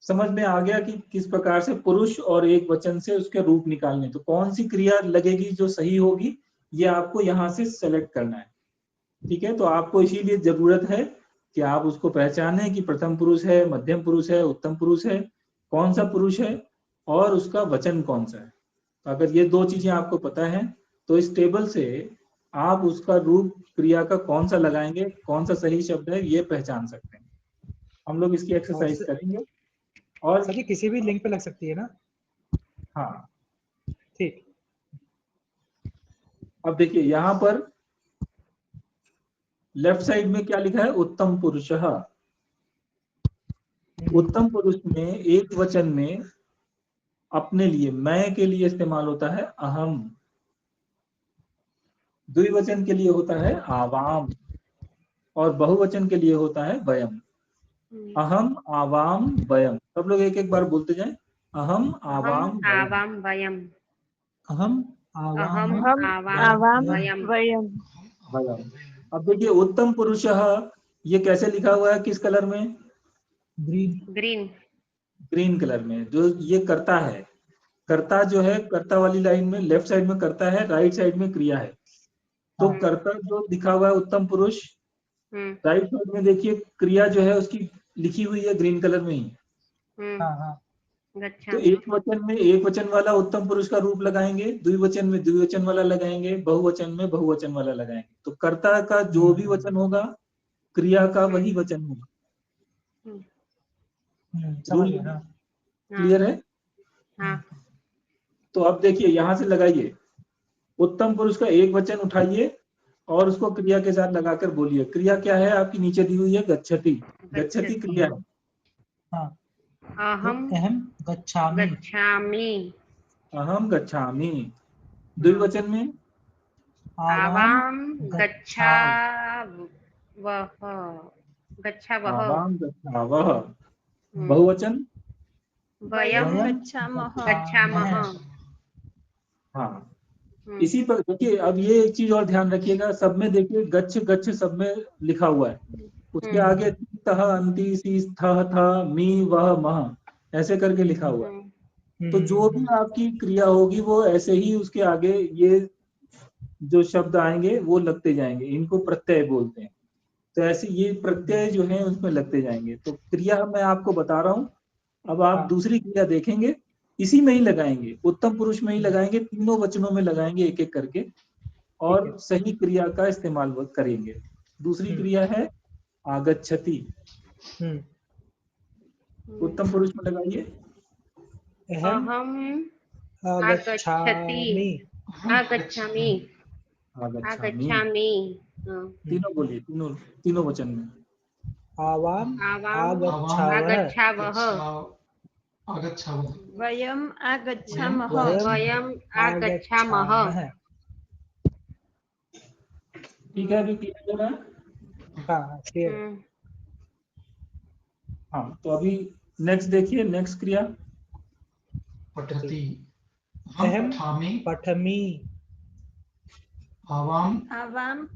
समझ में आ गया कि किस प्रकार से पुरुष और एक वचन से उसके रूप निकालने। तो कौन सी क्रिया लगेगी जो सही होगी, ये आपको यहाँ से सेलेक्ट करना है, ठीक है। तो आपको इसीलिए जरूरत है कि आप उसको पहचाने कि प्रथम पुरुष है, मध्यम पुरुष है, उत्तम पुरुष है, कौन सा पुरुष है और उसका वचन कौन सा है। तो अगर ये दो चीजें आपको पता है तो इस टेबल से आप उसका रूप क्रिया का कौन सा लगाएंगे, कौन सा सही शब्द है, ये पहचान सकते हैं। हम लोग इसकी एक्सरसाइज करेंगे। और सर जी किसी भी लिंक पे लग सकती है ना? हाँ, ठीक। अब देखिए यहाँ पर लेफ्ट साइड में क्या लिखा है, उत्तम पुरुषः। उत्तम पुरुष में एक वचन में अपने लिए, मैं के लिए इस्तेमाल होता है अहम। द्विवचन के लिए होता है आवाम और बहुवचन के लिए होता है वयम। अहम, आवाम, वयम। सब लोग एक एक बार बोलते जाएं। अहम, आवाम, वयम। आवाम वयम। अहम अहम आवाम आवाम वयम। वयम। अब देखिए उत्तम पुरुषः, ये कैसे लिखा हुआ है, किस कलर में? ग्रीन। ग्रीन। ग्रीन कलर में। जो ये कर्ता है, कर्ता जो है, कर्ता वाली लाइन में लेफ्ट साइड में कर्ता है, राइट साइड में क्रिया है। तो कर्ता जो लिखा हुआ है उत्तम पुरुष, राइट साइड में देखिए क्रिया जो है उसकी लिखी हुई है ग्रीन कलर में ही। तो एक वचन में एक वचन वाला उत्तम पुरुष का रूप लगाएंगे, द्विवचन में द्विवचन वाला लगाएंगे, बहुवचन में बहुवचन वाला लगाएंगे। तो कर्ता का जो भी वचन होगा, क्रिया का वही वचन होगा। समझ गया। क्लियर है? हाँ। तो अब देखिए यहाँ से लगाइए, उत्तम पुरुष का एक वचन उठाइए और उसको क्रिया के साथ लगाकर बोलिए। क्रिया क्या है आपकी, नीचे दी हुई है गच्छति। गच्छति क्रिया है। हाँ। अहम गच्छामि। गच्छामि। अहम गच्छामि। द्विवचन में आवाम गच्छावः। गच्छावः। आवाम गच्छावः। बहुवचन वयम गच्छामः। हाँ। इसी पर देखिए, अब ये एक चीज और ध्यान रखिएगा, सब में देखिए गच्छ गच्छ सब में लिखा हुआ है। उसके आगे तह, अंति, सी, थह, था, मी, वह, मह ऐसे करके लिखा हुआ है। तो जो भी आपकी क्रिया होगी वो ऐसे ही उसके आगे ये जो शब्द आएंगे वो लगते जाएंगे। इनको प्रत्यय बोलते हैं। तो ऐसे ये प्रत्यय जो है उसमें लगते जाएंगे। तो क्रिया मैं आपको बता रहा हूँ। अब आप दूसरी क्रिया देखेंगे, इसी में ही लगाएंगे, उत्तम पुरुष में ही लगाएंगे, तीनों वचनों में लगाएंगे एक एक करके और सही क्रिया का इस्तेमाल करेंगे। दूसरी क्रिया है आगच्छति। उत्तम पुरुष में लगाइए अहम आगच्छति। आगच्छामि। आगच्छामि। तीनों बोलिए, तीनों वचन में। आवाम आगच्छावः। वयम आगच्छामः। वयम आगच्छामः। ठीक है, अभी क्लियर हो रहा है? हाँ, तो अभी नेक्स्ट देखिए, नेक्स्ट क्रिया पठति। अहम पठमि। आवाम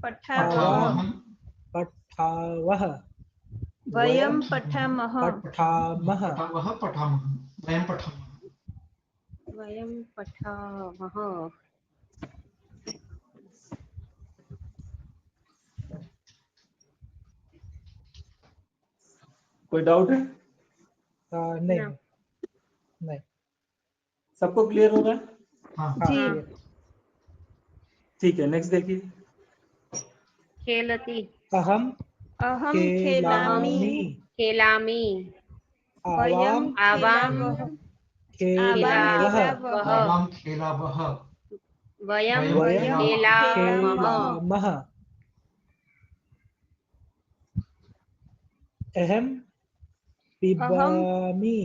पठावः। पठावः। वयम पठामः। वयम पठामः। कोई डाउट है? नहीं। सबको क्लियर हो रहा है? जी। ठीक है, नेक्स्ट देखिए। खेलति। अहम खेलामि। वयम आवाम खेलावः। खेलावः। वयम खेलामः। अहम पिबामि।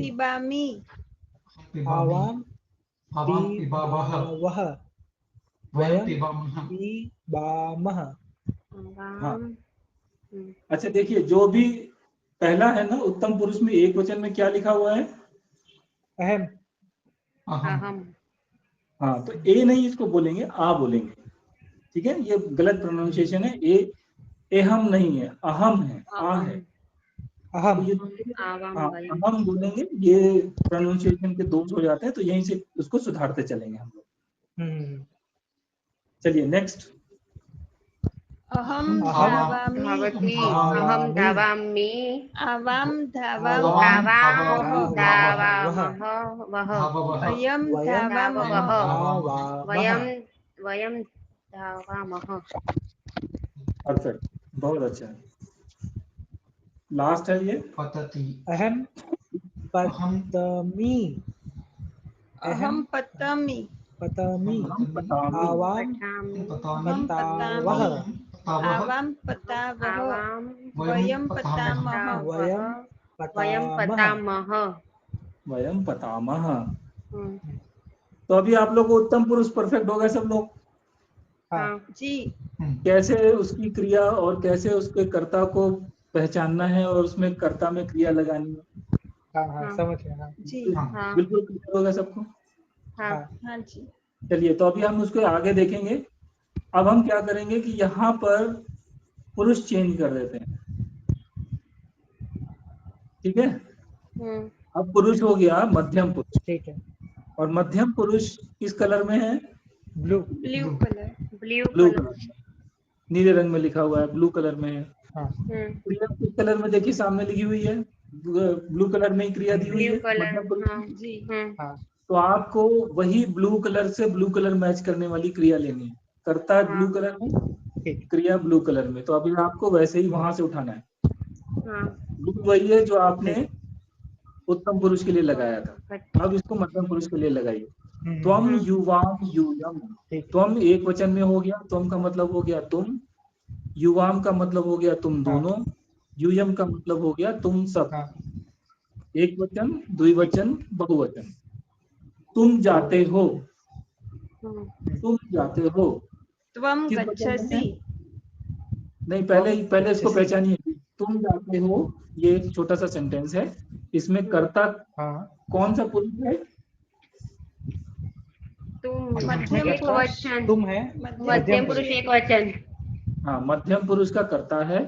आवाम पिबावः। वयम पिबामः। हाँ। अच्छा देखिए, जो भी पहला है ना उत्तम पुरुष में एक वचन में क्या लिखा हुआ है? अहम। हाँ, तो ए नहीं इसको बोलेंगे, आ बोलेंगे। ठीक है, ये गलत प्रोनाउंसिएशन है। एहम नहीं है, अहम है, आ है। अहम। हाँ, अहम बोलेंगे। ये प्रोनाउंसिएशन के दोष हो जाते हैं, तो यहीं से उसको सुधारते चलेंगे हम लोग। चलिए नेक्स्ट। अहम अहम धावामि धावति धावामि। अहम धावामि आवाम आवाम धावाम धावामः धावामः वः धाववः वयम वयं धावामः धावामः धावामः। वयम वयम धावामः। परफेक्ट, बहुत अच्छा है। लास्ट है ये। पतति अहम पतमि अहम पतमि पतमि हम पतामी। आवाम पठामि पतामि अहम पतावः पतामि पतावः आवाम पतावः आवाम वयम पतामः पतामः वयं वयम पतामः। पतामः। वयम पतामः। हम्म, तो अभी आप लोग को उत्तम पुरुष परफेक्ट हो गए सब लोग। हाँ हाँ जी कैसे उसकी क्रिया और कैसे उसके कर्ता को पहचानना है और उसमें कर्ता में क्रिया लगानी है, हाँ हाँ हाँ। समझ गया। हाँ जी हाँ बिल्कुल क्लियर होगा सबको। हाँ हाँ हाँ जी चलिए तो अभी हम उसको आगे देखेंगे। अब हम क्या करेंगे कि यहाँ पर पुरुष चेंज कर देते हैं, ठीक है। अब पुरुष हो गया मध्यम पुरुष, ठीक है। और मध्यम पुरुष किस कलर में है? Blue blue colour blue blue colour. Colour में, नीले रंग में लिखा हुआ है, ब्लू कलर में है। हाँ क्रिया किस कलर में देखिए सामने लिखी हुई है? ब्लू कलर में ही क्रिया दी हुई ब्लू है कलर। मध्यम पुरुष हाँ में। जी हाँ तो आपको वही ब्लू कलर से ब्लू कलर मैच करने वाली क्रिया लेनी है। कर्ता है ब्लू कलर में, ठीक क्रिया ब्लू कलर में, तो अभी आपको वैसे ही वहां से उठाना है। हाँ ब्लू वही है जो आपने ठीक। उत्तम पुरुष के लिए लगाया था, अब इसको मध्यम पुरुष के लिए लगाइए। हम्म, त्वम युवाम यूयम। ठीक त्वम एक वचन में हो गया, त्वम का मतलब हो गया तुम, युवाम का मतलब हो गया तुम हाँ दोनों, यूयम का मतलब हो गया तुम सब। हाँ एक वचन, द्विवचन, बहुवचन। तुम जाते हो, तुम जाते हो त्वम किस वचन में गच्छसि है? नहीं, पहले इसको गच्छसि। पहचानिए। तुम जाते हो, ये एक छोटा सा सेंटेंस है, इसमें कर्ता हाँ कौन सा पुरुष है? तुम मध्यम एक पुरुष वचन। तुम है मध्यम पुरुष एक वचन। हाँ, मध्यम पुरुष का कर्ता है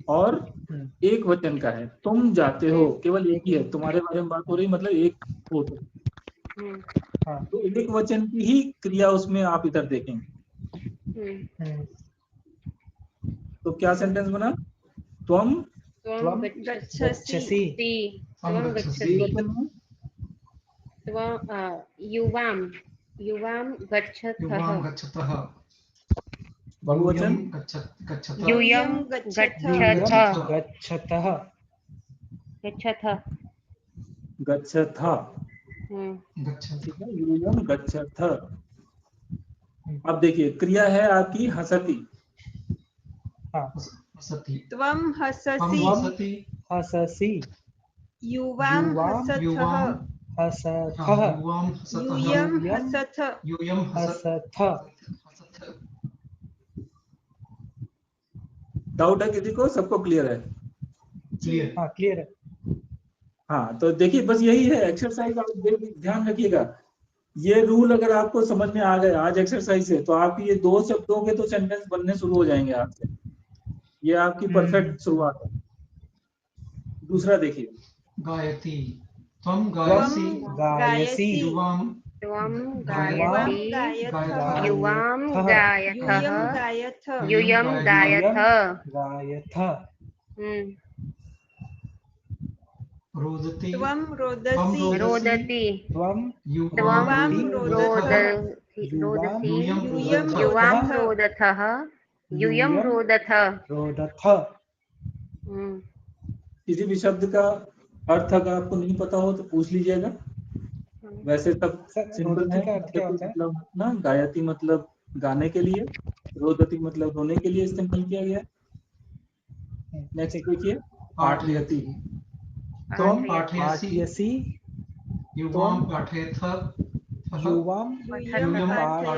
और हम्म, एक वचन का है। तुम जाते हो केवल एक ही है, तुम्हारे बारे में बात हो रही, मतलब एक हो तो। हाँ तो एक वचन की ही क्रिया उसमें आप इधर देखेंगे। हम्म, तो क्या सेंटेंस बना? त्वम त्वम गच्छसि गच्छसि त्वम गच्छसि द्विवचन में, त्वं युवाम युवाम गच्छतः युवां गच्छतः बहुवचन यूयं गच्छतः यूयं यूयं गच्छतः गच्छतः गच्छतः गच्छतः। गच्छथा, गच्छतः ठीक है, यूयम गच्छथ। अब देखिए क्रिया है आपकी हसती। हाँ हसति त्वम त्वं हससि हसति हससि युवाम हसथः युवां हसथः युवां हसतः यूयं हसथ यूयं हसथ। हसथ। डाउट है किसी को? सबको क्लियर है? क्लियर। हाँ क्लियर है। हाँ तो देखिए बस यही है एक्सरसाइज, आप ध्यान रखिएगा। ये रूल अगर आपको समझ में आ गए आज एक्सरसाइज से, तो आप ये दो शब्दों के तो सेंटेंस बनने शुरू हो जाएंगे आपसे। ये आपकी परफेक्ट शुरुआत है। दूसरा देखिए, गायति त्वं त्वं गायसि गायसि युवां त्वं युवां गायसि गायथः युवां गायथः यूयं गायथ यूयं गायथ। गायथ रोदति त्वं त्वं रोदसि रोदति त्वं युवां युवां रोदति रोदथः रोदति यूयं यूयं युवां रोदथः रोदथः यूयं रोदथ। रोदथ। किसी भी शब्द का अर्थ अगर आपको नहीं पता हो तो पूछ लीजिएगा। वैसे सब सर सिंपल रोदति है। का अर्थ क्या होता है? मतलब ना, गायती मतलब गाने के लिए, रोदती मतलब रोने के लिए इस्तेमाल किया गया है। नेक्स्ट देखिए, पाठयति। त्वं पाठयसि पाठयसि युवां त्वं पाठयथ युवां यूयं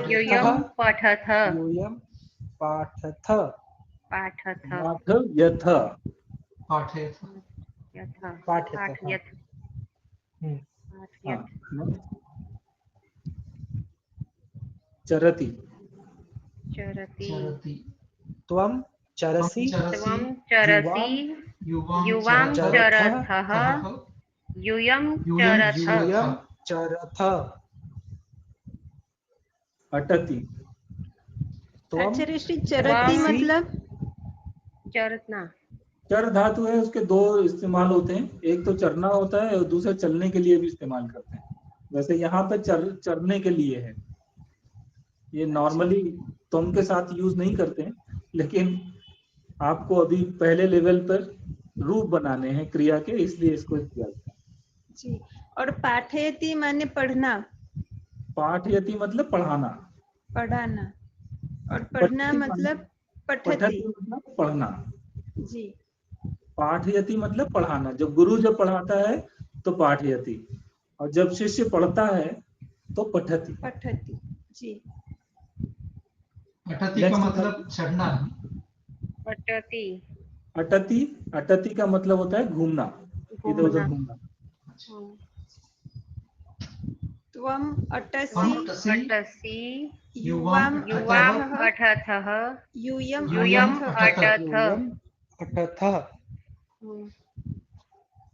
यूयं पाठयथ पठथ यूयं पाठथ पाठथ पाठयथ। पाठयथ यथ पाठयथ। पाठयथ हाँ, पाठयथ चरति। चरति चरति त्वं चरसि त्वं चरसि युवां चरथः यूयं चरथ यूयं चरथ। अटति। आचार्य श्री चरती त्वम। मतलब चरतना। चर धातु है, उसके दो इस्तेमाल होते हैं, एक तो चरना होता है और दूसरा चलने के लिए भी इस्तेमाल करते हैं। वैसे यहाँ पे चरने के लिए है, ये नॉर्मली तुम के साथ यूज नहीं करते हैं, लेकिन आपको अभी पहले लेवल पर रूप बनाने हैं क्रिया के, इसलिए इसको किया गया। जी। और पाठयति माने पढ़ना, पाठयति मतलब पढ़ाना, पढ़ाना, और पढ़ना मतलब पठति। पठति मतलब पढ़ना। जी। पाठयति मतलब पढ़ाना, जब गुरु जब पढ़ाता है तो पाठयति, और जब शिष्य पढ़ता है तो पठति। पठति। जी। पठति का Next मतलब चढ़ना। पठति। अटति, अटति का मतलब होता है घूमना, इधर उधर घूमना। घूमना। त्वम त्वम अटसि अटसि अटसि युवाम युवाम अटथः अठथः यूयम यूयम अटथ अटथ यूयम अटथः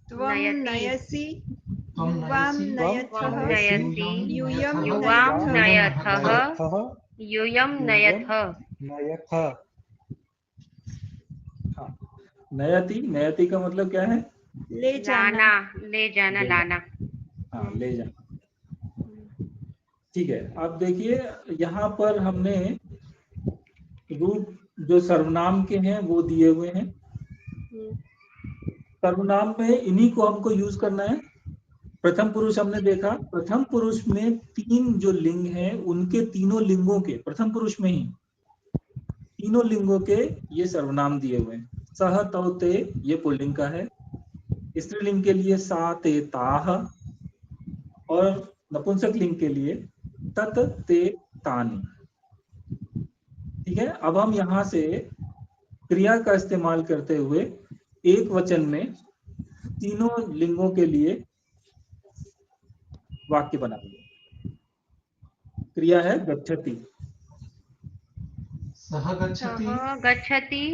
त्वम नयति नयसि त्वं युवाम नयसि नयथः त्वं नयसि यूयम युवां नयथः नयथः यूयं नयथ। नयथः। हाँ, नयति, नयति का मतलब क्या है? ले जाना। लाना, ले जाना, लाना। हाँ, ले जाना। ठीक है, अब देखिए यहाँ पर हमने रूप जो सर्वनाम के हैं वो दिए हुए हैं। सर्वनाम में इन्हीं को हमको यूज करना है। प्रथम पुरुष हमने देखा, प्रथम पुरुष में तीन जो लिंग हैं उनके तीनों लिंगों के, प्रथम पुरुष में ही तीनों लिंगों के ये सर्वनाम दिए हुए हैं। सह तौ ते ये पुल्लिंग का है, स्त्रीलिंग के लिए सा ते ताह, और नपुंसक लिंग के लिए तत ते तानि। ठीक है, अब हम यहाँ से क्रिया का इस्तेमाल करते हुए एक वचन में तीनों लिंगों के लिए वाक्य बनाएंगे। क्रिया है गच्छति। सः गच्छति, सः गच्छति,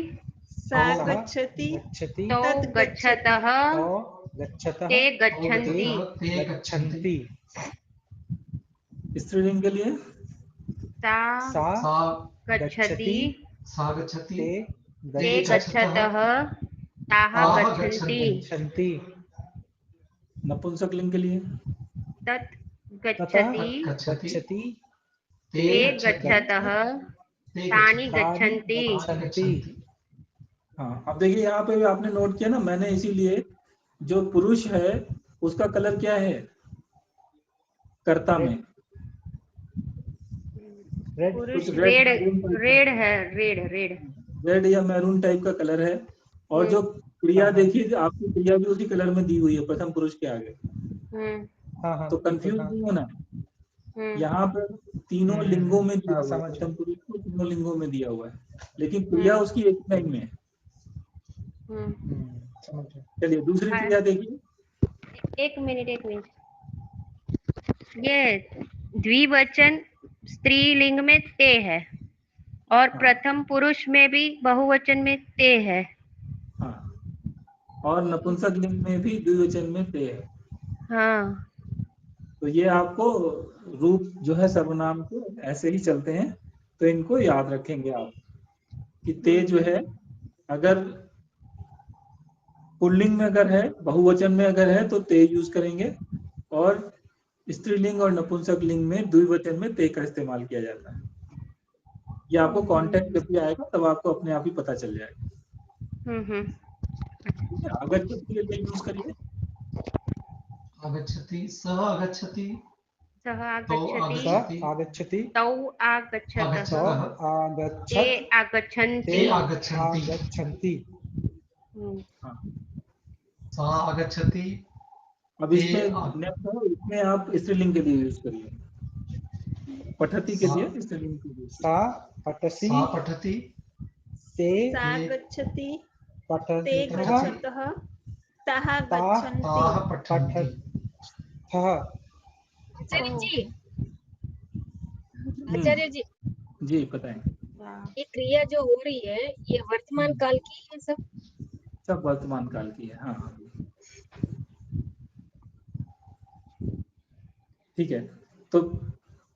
सा गच्छति गच्छति, तौ तत् गच्छतः, तौ गच्छतः, ते तौ गच्छन्ति। गच्छतः, ते गच्छन्ति। स्त्रीलिंग के लिए सा सा सा गच्छति, सा गच्छति, ते ते गच्छतः, ताः ताः गच्छन्ति। गच्छन्ति। नपुंसक लिंग के लिए तत् ततः गच्छति, गच्छति, ते गच्छतः, ते तानि गच्छन्ति। गच्छन्ति। हाँ, अब देखिए यहाँ पे भी आपने नोट किया ना, मैंने इसीलिए जो पुरुष है उसका कलर क्या है कर्ता में, रेड, पुरुष कुछ रेड, मैरून रेड है, रेड रेड। रेड या मैरून टाइप का कलर है। और जो क्रिया देखिए, आपकी क्रिया भी उसी कलर में दी हुई है प्रथम पुरुष के आगे, तो कंफ्यूज नहीं होना है। यहाँ पर तीनों लिंगों में दिया हुआ है, समझ प्रथम पुरुष को तीनों लिंगों में दिया हुआ है, लेकिन क्रिया उसकी एक लाइन में है। समझ गया। चलिए दूसरी क्रिया देखिए। एक मिनट। ये द्विवचन स्त्रीलिंग में ते है, और हाँ। प्रथम पुरुष में भी बहुवचन में ते है। हाँ, और नपुंसक लिंग में भी द्विवचन में ते है। हाँ, तो ये आपको रूप जो है सर्वनाम के ऐसे ही चलते हैं, तो इनको याद रखेंगे आप कि ते जो है अगर पुल्लिंग में अगर है, बहुवचन में अगर है तो ते यूज करेंगे, और स्त्रीलिंग और नपुंसक लिंग में द्विवचन में ते का इस्तेमाल किया जाता है। ये आपको कॉन्टेक्ट जब भी आएगा तब आपको अपने आप ही पता चल जाएगा। ठीक है, अगच्छति के लिए यूज करिए। आगच्छति, सः आगच्छति, सः तौ आगच्छति, आगच्छति, तौ आगच्छतः, ते आगच्छन्ति। ते आगच्छन्ति, आगच्छन्ति। हाँ, सा आगच्छति, अब इसमें नेक्स्ट है, इसमें आप स्त्रीलिंग के लिए यूज करिए। पठति के लिए स्त्रीलिंग के लिए सा पठसि, सा पठति, ते सा गच्छति ते पठन्तः, गच्छतः ताः गच्छन्ति। ताः पठन्ति। आचार्य जी, आचार्य जी, जी बताएं। ये क्रिया जो हो रही है ये वर्तमान काल की है सब? सब वर्तमान काल की है। हाँ, ठीक है, तो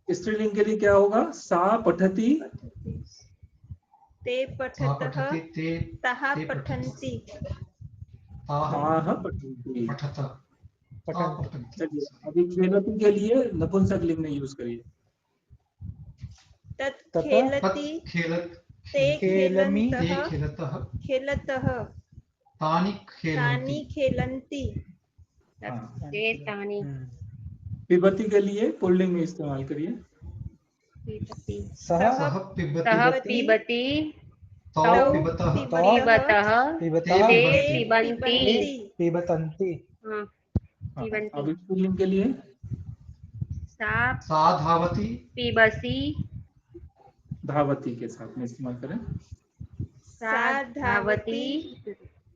स्त्रीलिंग के लिए क्या होगा? सा पठति ते सा पठतः पठति ते तः ते पठन्ति ताः ताः पठन्ति। पठत ता पठन्ति। पठन्ति। चलिए अभी खेलती के लिए नपुंसकलिंग में यूज करिए। तत् ततः खेलति तत् खेलत् ते खेलमि ते खेलन्तः खेलतः खेलतः तानि तानि खेलन्ति। खेलन्ति हाँ। ते तानि पिबती के लिए पुल्लिंग में इस्तेमाल करिए। पिबति सः सः पिबति सः पिबति पिबति तौ तौ पिबतः पिबतः पिबतः ते ते पिबन्ति। पिबन्ति पिबन्ति हाँ, हाँ, पिबन्ति अभी पुल्लिंग के लिए सा सा धावति पिबसि धावती के साथ में इस्तेमाल करें। सा धावति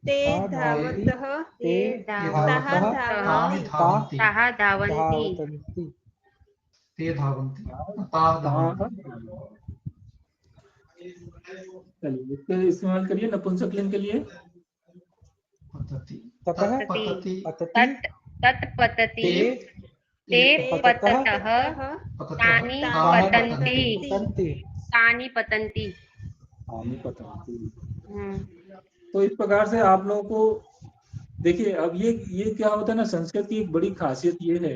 ते सा धावति धावतः ते ते ताः धावतः तानि धावन्ति धावन्ति ताः धावन्ति धावन्ति ते धावन्ति ताः धावन्ति। चलिए इसके इस्तेमाल करिए नपुंसकलिंग के लिए। पतति ततः तत् पतति पतति तत् पतति ते ते पततः पततः पततः तानि तानि पतन्ति पतन्ति तानि पतन्ति तानि पतन्ति। हम्म, तो इस प्रकार से आप लोगों को देखिए अब ये क्या होता है ना, संस्कृत की एक बड़ी खासियत ये है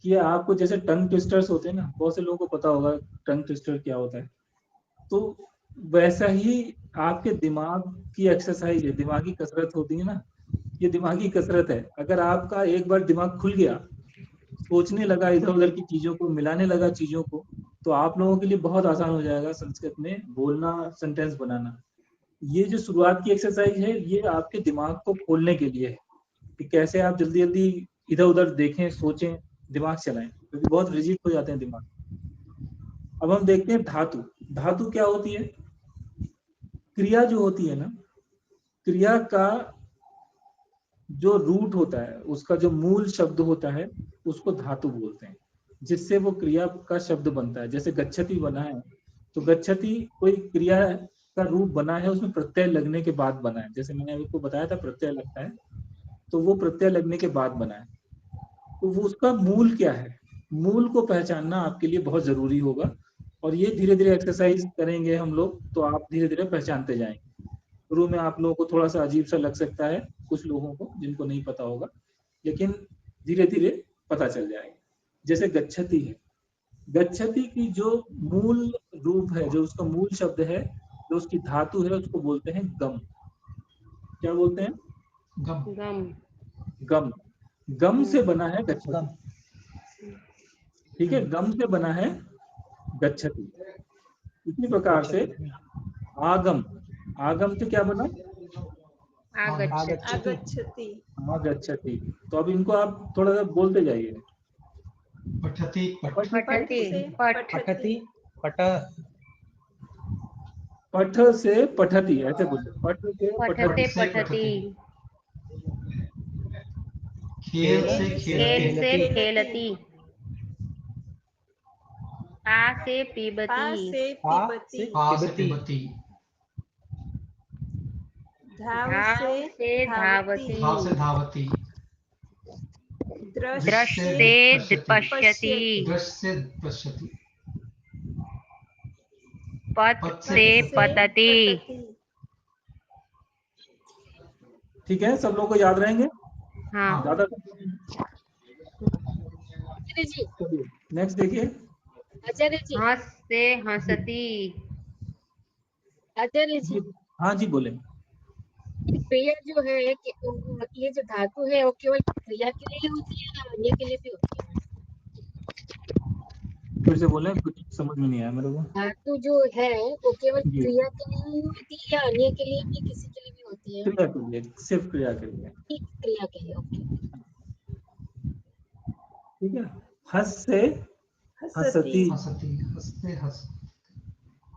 कि आपको जैसे टंग ट्विस्टर्स होते हैं ना, बहुत से लोगों को पता होगा टंग ट्विस्टर क्या होता है। तो वैसा ही आपके दिमाग की एक्सरसाइज है, दिमागी कसरत होती है ना, ये दिमागी कसरत है। अगर आपका एक बार दिमाग खुल गया, सोचने लगा इधर उधर की चीजों को, मिलाने लगा चीजों को, तो आप लोगों के लिए बहुत आसान हो जाएगा संस्कृत में बोलना, सेंटेंस बनाना। ये जो शुरुआत की एक्सरसाइज है ये आपके दिमाग को खोलने के लिए है कि कैसे आप जल्दी जल्दी इधर उधर देखें, सोचें, दिमाग चलाएं, क्योंकि बहुत रिजिड हो जाते हैं दिमाग। अब हम देखते हैं धातु। धातु क्या होती है? क्रिया जो होती है ना, क्रिया का जो रूट होता है, उसका जो मूल शब्द होता है उसको धातु बोलते हैं, जिससे वो क्रिया का शब्द बनता है। जैसे गच्छति बना है तो गच्छति कोई क्रिया का रूप बना है, उसमें प्रत्यय लगने के बाद बना है। जैसे मैंने आपको बताया था प्रत्यय लगता है, तो वो प्रत्यय लगने के बाद बना है। तो वो उसका मूल क्या है, मूल को पहचानना आपके लिए बहुत जरूरी होगा। और ये धीरे धीरे एक्सरसाइज करेंगे हम लोग तो आप धीरे धीरे पहचानते जाएंगे। शुरू में आप लोगों को थोड़ा सा अजीब सा लग सकता है कुछ लोगों को जिनको नहीं पता होगा, लेकिन धीरे धीरे पता चल जाएगा। जैसे गच्छति है, गच्छति की जो मूल रूप है, जो उसका मूल शब्द है, जो उसकी धातु है, उसको बोलते हैं गम। क्या बोलते हैं? गम गम गम। गम से बना है गच्छति। गम। ठीक है, गम से बना है गच्छति। इसी प्रकार से आगम, आगम से क्या बना? आगच्छति आगच्छति आगच्छति। तो अब इनको आप थोड़ा सा बोलते जाइए। पठति पठति पठति पठ पठ से पठति, ऐसे बोलते। पठ से पठते पठति। पठति खेल से खेल खेलति से खेलति पा से पा पीबती से पा पिबति से पा से पिबति पिबति धाव धाव से से धावति धा से धावति दृश दृश से से पश्यति पश्यति दृश से पश्यति पथ पथ से पतति ठीक है, सब लोग को याद रहेंगे? हाँ ज्यादा आचार्य जी नेक्स्ट देखिए। आचार्य जी हंस से हंसती आचार्य जी हाँ जी बोले। ये क्रिया जो है कि ये जो धातु है वो केवल क्रिया के लिए होती है या अन्य के लिए भी होती है? फिर से बोले, कुछ समझ में नहीं आया मेरे को। धातु जो है वो केवल जी। क्रिया के लिए ही होती है या अन्य के लिए भी किसी के लिए भी होती है? क्रिया के लिए, सिर्फ क्रिया के लिए। क्रिया के लिए ओके। ठीक है, हंस से हंसती, हसति हसते हस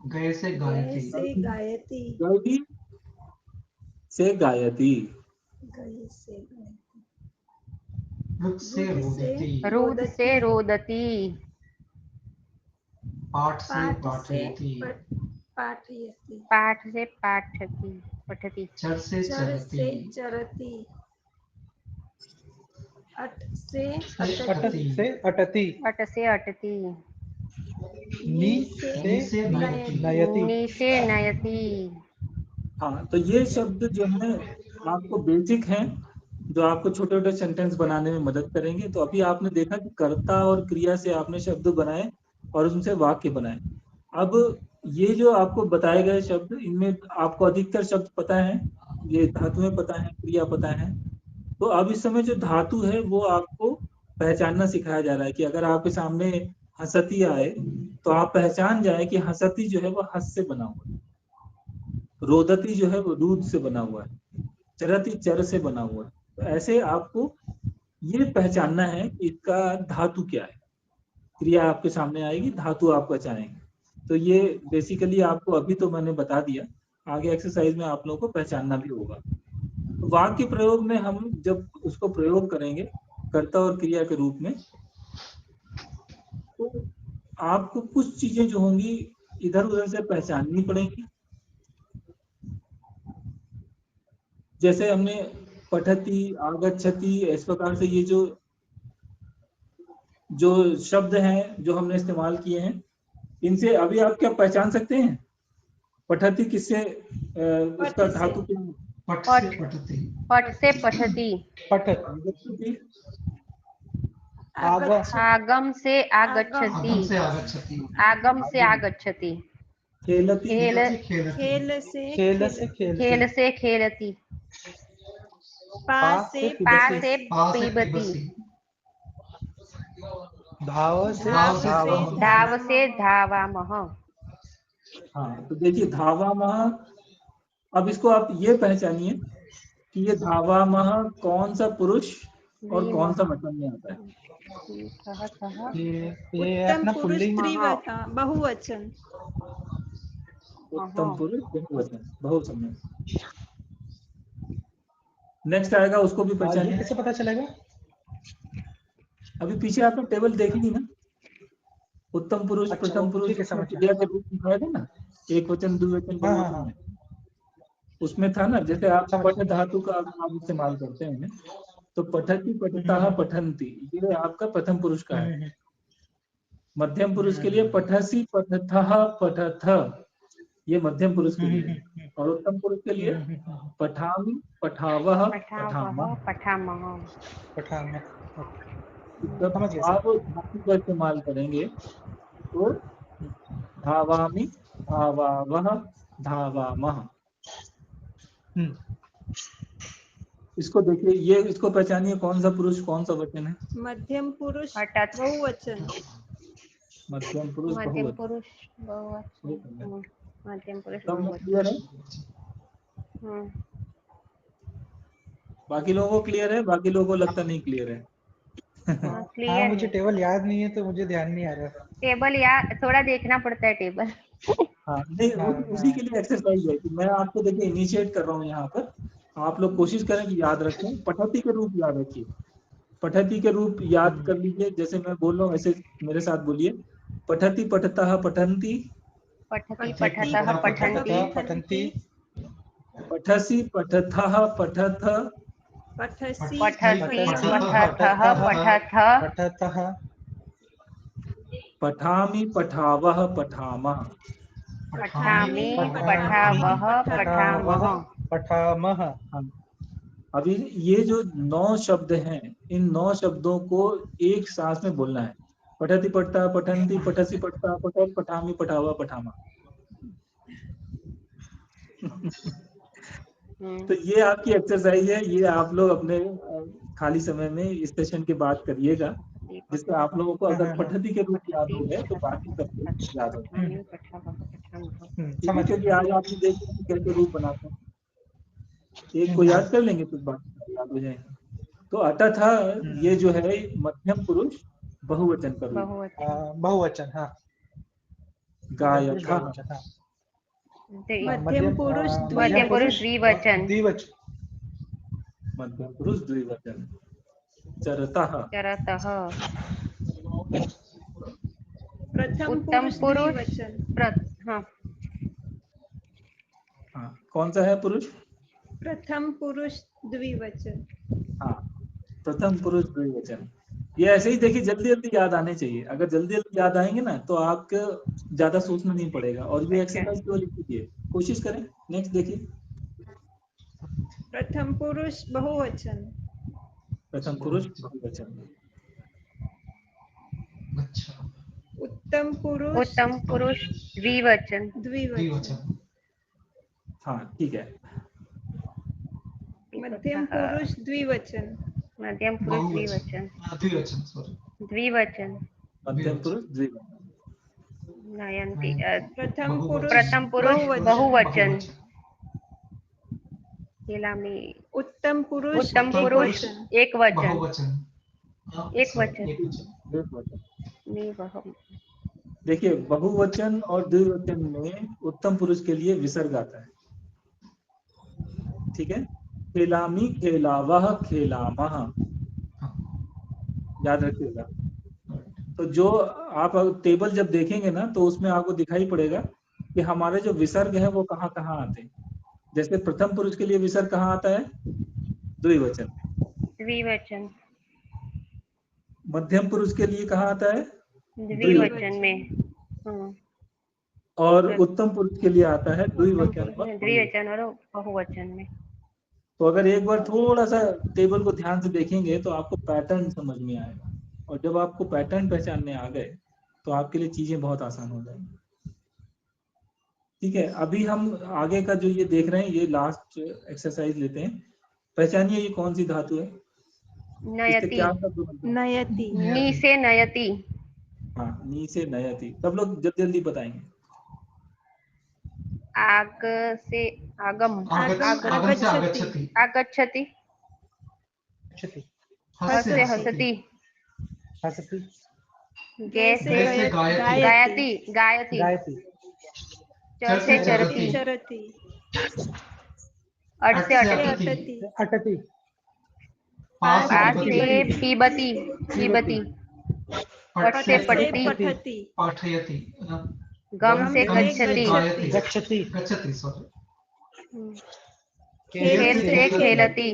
गए से गए गायति से गायति गई से गायती, गए से गायति रुक से रोदति रूद से रोदती पाठ से पाठ से पाठयति पाठयति पाठ से पाठती पठती चर से चर चरति से चरति अट से से अटति अट से अटति अट से अटती नी नी से नयति। नयति। नी से नयति। हाँ, तो ये शब्द जो है आपको बेसिक हैं, जो आपको छोटे छोटे सेंटेंस बनाने में मदद करेंगे। तो अभी आपने देखा कि कर्ता और क्रिया से आपने शब्द बनाए और उनसे वाक्य बनाए। अब ये जो आपको बताए गए शब्द, इनमें आपको अधिकतर शब्द पता है, ये धातुएं पता है, क्रिया पता है। तो अब इस समय जो धातु है वो आपको पहचानना सिखाया जा रहा है कि अगर आपके सामने हसती आए तो आप पहचान जाए कि हसती जो है वो हस से बना हुआ है, रोदती जो है वो रूद से बना हुआ है, चरती चर से बना हुआ है। तो ऐसे आपको ये पहचानना है कि इसका धातु क्या है। क्रिया आपके सामने आएगी, धातु आप पहचानेंगे। तो ये बेसिकली आपको अभी तो मैंने बता दिया, आगे एक्सरसाइज में आप लोगों को पहचानना भी होगा। तो वाक्य प्रयोग में हम जब उसको प्रयोग करेंगे कर्ता और क्रिया के रूप में, तो आपको कुछ चीजें जो होंगी इधर उधर से पहचाननी पड़ेंगी। जैसे हमने पठती, आगच्छति, इस प्रकार से ये जो शब्द हैं जो हमने इस्तेमाल किए हैं, इनसे अभी आप क्या पहचान सकते हैं? पठती किससे, उसका पठ से। धातु क्या है? पठ पठ। से पठति। पठ से पठति। पठत। आगच्छति, आगम से आगम आगच्छति। से आगच्छति। आगम से आगच्छति। खेलती, खेल खेलति। खेल से खेल से खेलती। खेल खेलती। से खेलति। पा से पा पिबती। से पा से पीबती। पिबसि। धाव से धाव से धावः। धाव से धावामः। हाँ, तो देखिए धावामः, अब इसको आप ये पहचानिए कि ये धावामः कौन सा पुरुष और कौन सा वचन में आता है। ये उत्तम अपना पुरुष पुल्लिंग। त्रिवचन, बहुवचन। उत्तम पुरुष बहुवचन, बहुवचन। नेक्स्ट आएगा, उसको भी ये पहचानिए। कैसे पता चलेगा? अभी पीछे आपने टेबल देखी ना, उत्तम पुरुष, अच्छा, प्रथम पुरुष, ठीक है, उसमें समझ गया। क्रिया के रूप दिखाए थे ना, एक वचन, द्विवचन, हाँ, बहुवचन हाँ, में। उसमें था ना, जैसे आप समझ पठ धातु का अगर आप इस्तेमाल करते हैं तो पठती, पठता, पठंती, ये आपका प्रथम पुरुष का है। मध्यम पुरुष के लिए पठसी, पठथः, पठथ, ये मध्यम पुरुष के लिए है। और उत्तम पुरुष के लिए पठामि, पठावः, पठामः। पठामः। पठामः। जब समझ गया आप सर। धातु का इस्तेमाल करेंगे तो धावामि, धावावः, धावामः। इसको देखिए, ये इसको पहचानिए, कौन सा पुरुष कौन सा वचन है। मध्यम पुरुष पठत। बहुवचन। मध्यम पुरुष मध्यम बहुवचन। पुरुष बहुवचन। मध्यम पुरुष सब में बहुवचन। क्लियर है? बाकी लोगों को क्लियर है? बाकी लोगों को लगता नहीं क्लियर है। हाँ, क्लियर मुझे है। टेबल याद नहीं है तो मुझे ध्यान नहीं आ रहा। टेबल या थोड़ा देखना पड़ता है टेबल। हाँ, नहीं, उसी के लिए एक्सरसाइज है कि मैं आपको देखिए इनिशिएट कर रहा हूँ यहाँ पर। आप लोग कोशिश करें कि याद रखें, पठती के रूप याद रखिए। पठती के रूप याद कर लीजिए, जैसे मैं बोल रहा हूँ ऐसे मेरे साथ बोलिए। पठती, पठतः, पठन्ति। पठति, पठतः, पठन्ति। पठन्ति। पठसि, पठथः, पठथ। पठसी, पठसि, पठथः। पठथः, पठथ। पठतः। पठामि, पठावः, पठामः। पठामि, पठावः, पठामः। पठामः। अभी ये जो 9 शब्द हैं, इन 9 शब्दों को एक सांस में बोलना है। पठति, पठता, पठन्ति, पठसि, पठता, पठत, पठामि, पठावा, पठामा। तो ये आपकी एक्सरसाइज है, ये आप लोग अपने खाली समय में इस सेशन के बाद करिएगा, जिससे आप लोगों को अगर पठती के रूप याद हो गए तो बाकी सब कुछ याद हो गए। समझ क्योंकि आज आपने देखा कि कैसे रूप बनाते हैं, एक को याद कर लेंगे तो बाकी याद हो जाएंगे। तो अतः था, ये जो है मध्यम पुरुष बहुवचन का रूप। बहुवचन। हाँ, गायक, मध्यम पुरुष मध्यम पुरुष द्विवचन। मध्यम पुरुष द्विवचन। चरतः, चरतः। प्रथम उत्तम पुरुष द्विवचन। हाँ, कौन सा है पुरुष? प्रथम पुरुष द्विवचन। हाँ, प्रथम पुरुष द्विवचन। ये ऐसे ही देखिए जल्दी जल्दी याद आने चाहिए। अगर जल्दी जल्दी याद आएंगे ना तो आपको ज्यादा सोचना नहीं पड़ेगा। और ये एक्सरसाइज केवल कीजिए, कोशिश करें। नेक्स्ट देखिए, प्रथम पुरुष बहुवचन, प्रथम पुरुष बहुवचन। अच्छा, उत्तम पुरुष उत्तम पुरुष द्विवचन, द्विवचन, द्विवचन, हाँ ठीक है। मध्यम पुरुष द्विवचन, मध्यम पुरुष बहुवचन, द्विवचन, द्विवचन, सॉरी, द्विवचन, मध्यम पुरुष द्विवचन। नयंती, प्रथम बहुवचन, पुरुष प्रथम पुरुष बहुवचन, बहुवचन, केलामी, उत्तम पुरुष उत्तम एक पुरुष वचन, एक वचन, बहुवचन, एक sorry, वचन। एक वचन, द्विवचन। निवहम, देखिए बहुवचन और द्विवचन में उत्तम पुरुष के लिए विसर्ग आता है। ठीक है, खेलामी, खेलावह, खेलामह, हाँ, याद रखिएगा। तो जो आप टेबल जब देखेंगे ना तो उसमें आपको दिखाई पड़ेगा कि हमारे जो विसर्ग है वो कहाँ कहाँ आते हैं। जैसे प्रथम पुरुष के लिए विसर्ग कहाँ आता है? द्विवचन। द्विवचन, मध्यम पुरुष के लिए कहाँ आता है? द्विवचन में, हाँ, और उत्तम पुरुष के लिए आता है उत्तम द्विवचन पुरुष और में बहुवचन। द्विवचन और बहुवचन में। तो अगर एक बार थोड़ा सा टेबल को ध्यान से देखेंगे तो आपको पैटर्न समझ में आएगा। और जब आपको पैटर्न पहचानने आ गए तो आपके लिए चीजें बहुत आसान हो जाएंगी। ठीक है, अभी हम आगे का जो ये देख रहे हैं ये लास्ट एक्सरसाइज लेते हैं। पहचानिए ये कौन सी धातु है? इससे नयति, क्या शब्द बनते हैं? नयति, नी से नयति, हाँ, नी से नयति। सब लोग जल्दी जल्दी बताएंगे। आग से आगम, आगम से आगच्छति, आगच्छति, क्षति, हस से हसति, हसति, गे से से गायति, गायति, गायति, गायति, चर से चरति, चरति, अट से अटति, अटति, अटति, पास पास से से पीबती, पीबती, पट से पठति, पठति, पाठयति, गम से गम से गच्छति, गायति, गच्छति, गच्छति, सॉरी, खेल से खेलति,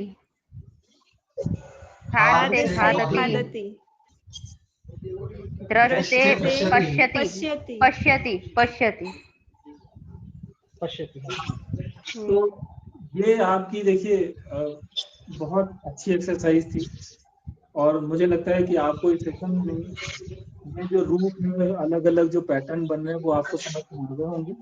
खाद से खादति, खादति, दृष्ट से दृष्ट से पश्यति, पश्यति, पश्यति, पश्यति। पश्यति। तो ये आपकी देखिए बहुत अच्छी एक्सरसाइज थी। और मुझे लगता है कि आपको इस सेशन में जो रूप में अलग अलग जो पैटर्न बन रहे हैं वो आपको समझ में आ गए होंगे।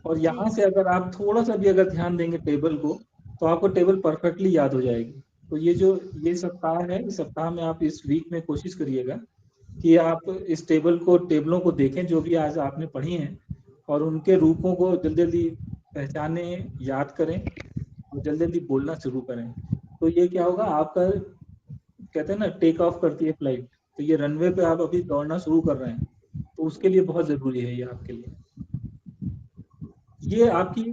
और यहाँ से अगर आप थोड़ा सा भी अगर ध्यान देंगे टेबल को तो आपको टेबल परफेक्टली याद हो जाएगी। तो ये सप्ताह है, इस सप्ताह में आप इस वीक में कोशिश करिएगा कि आप इस टेबलों को देखें जो भी आज आपने पढ़ी हैं और उनके रूपों को जल्दी जल्दी पहचाने, याद करें और जल्दी जल्दी बोलना शुरू करें। तो ये क्या होगा, आपका कहते हैं ना टेक ऑफ करती है फ्लाइट, तो ये रनवे पे आप अभी दौड़ना शुरू कर रहे हैं तो उसके लिए बहुत जरूरी है ये आपके लिए। ये आपकी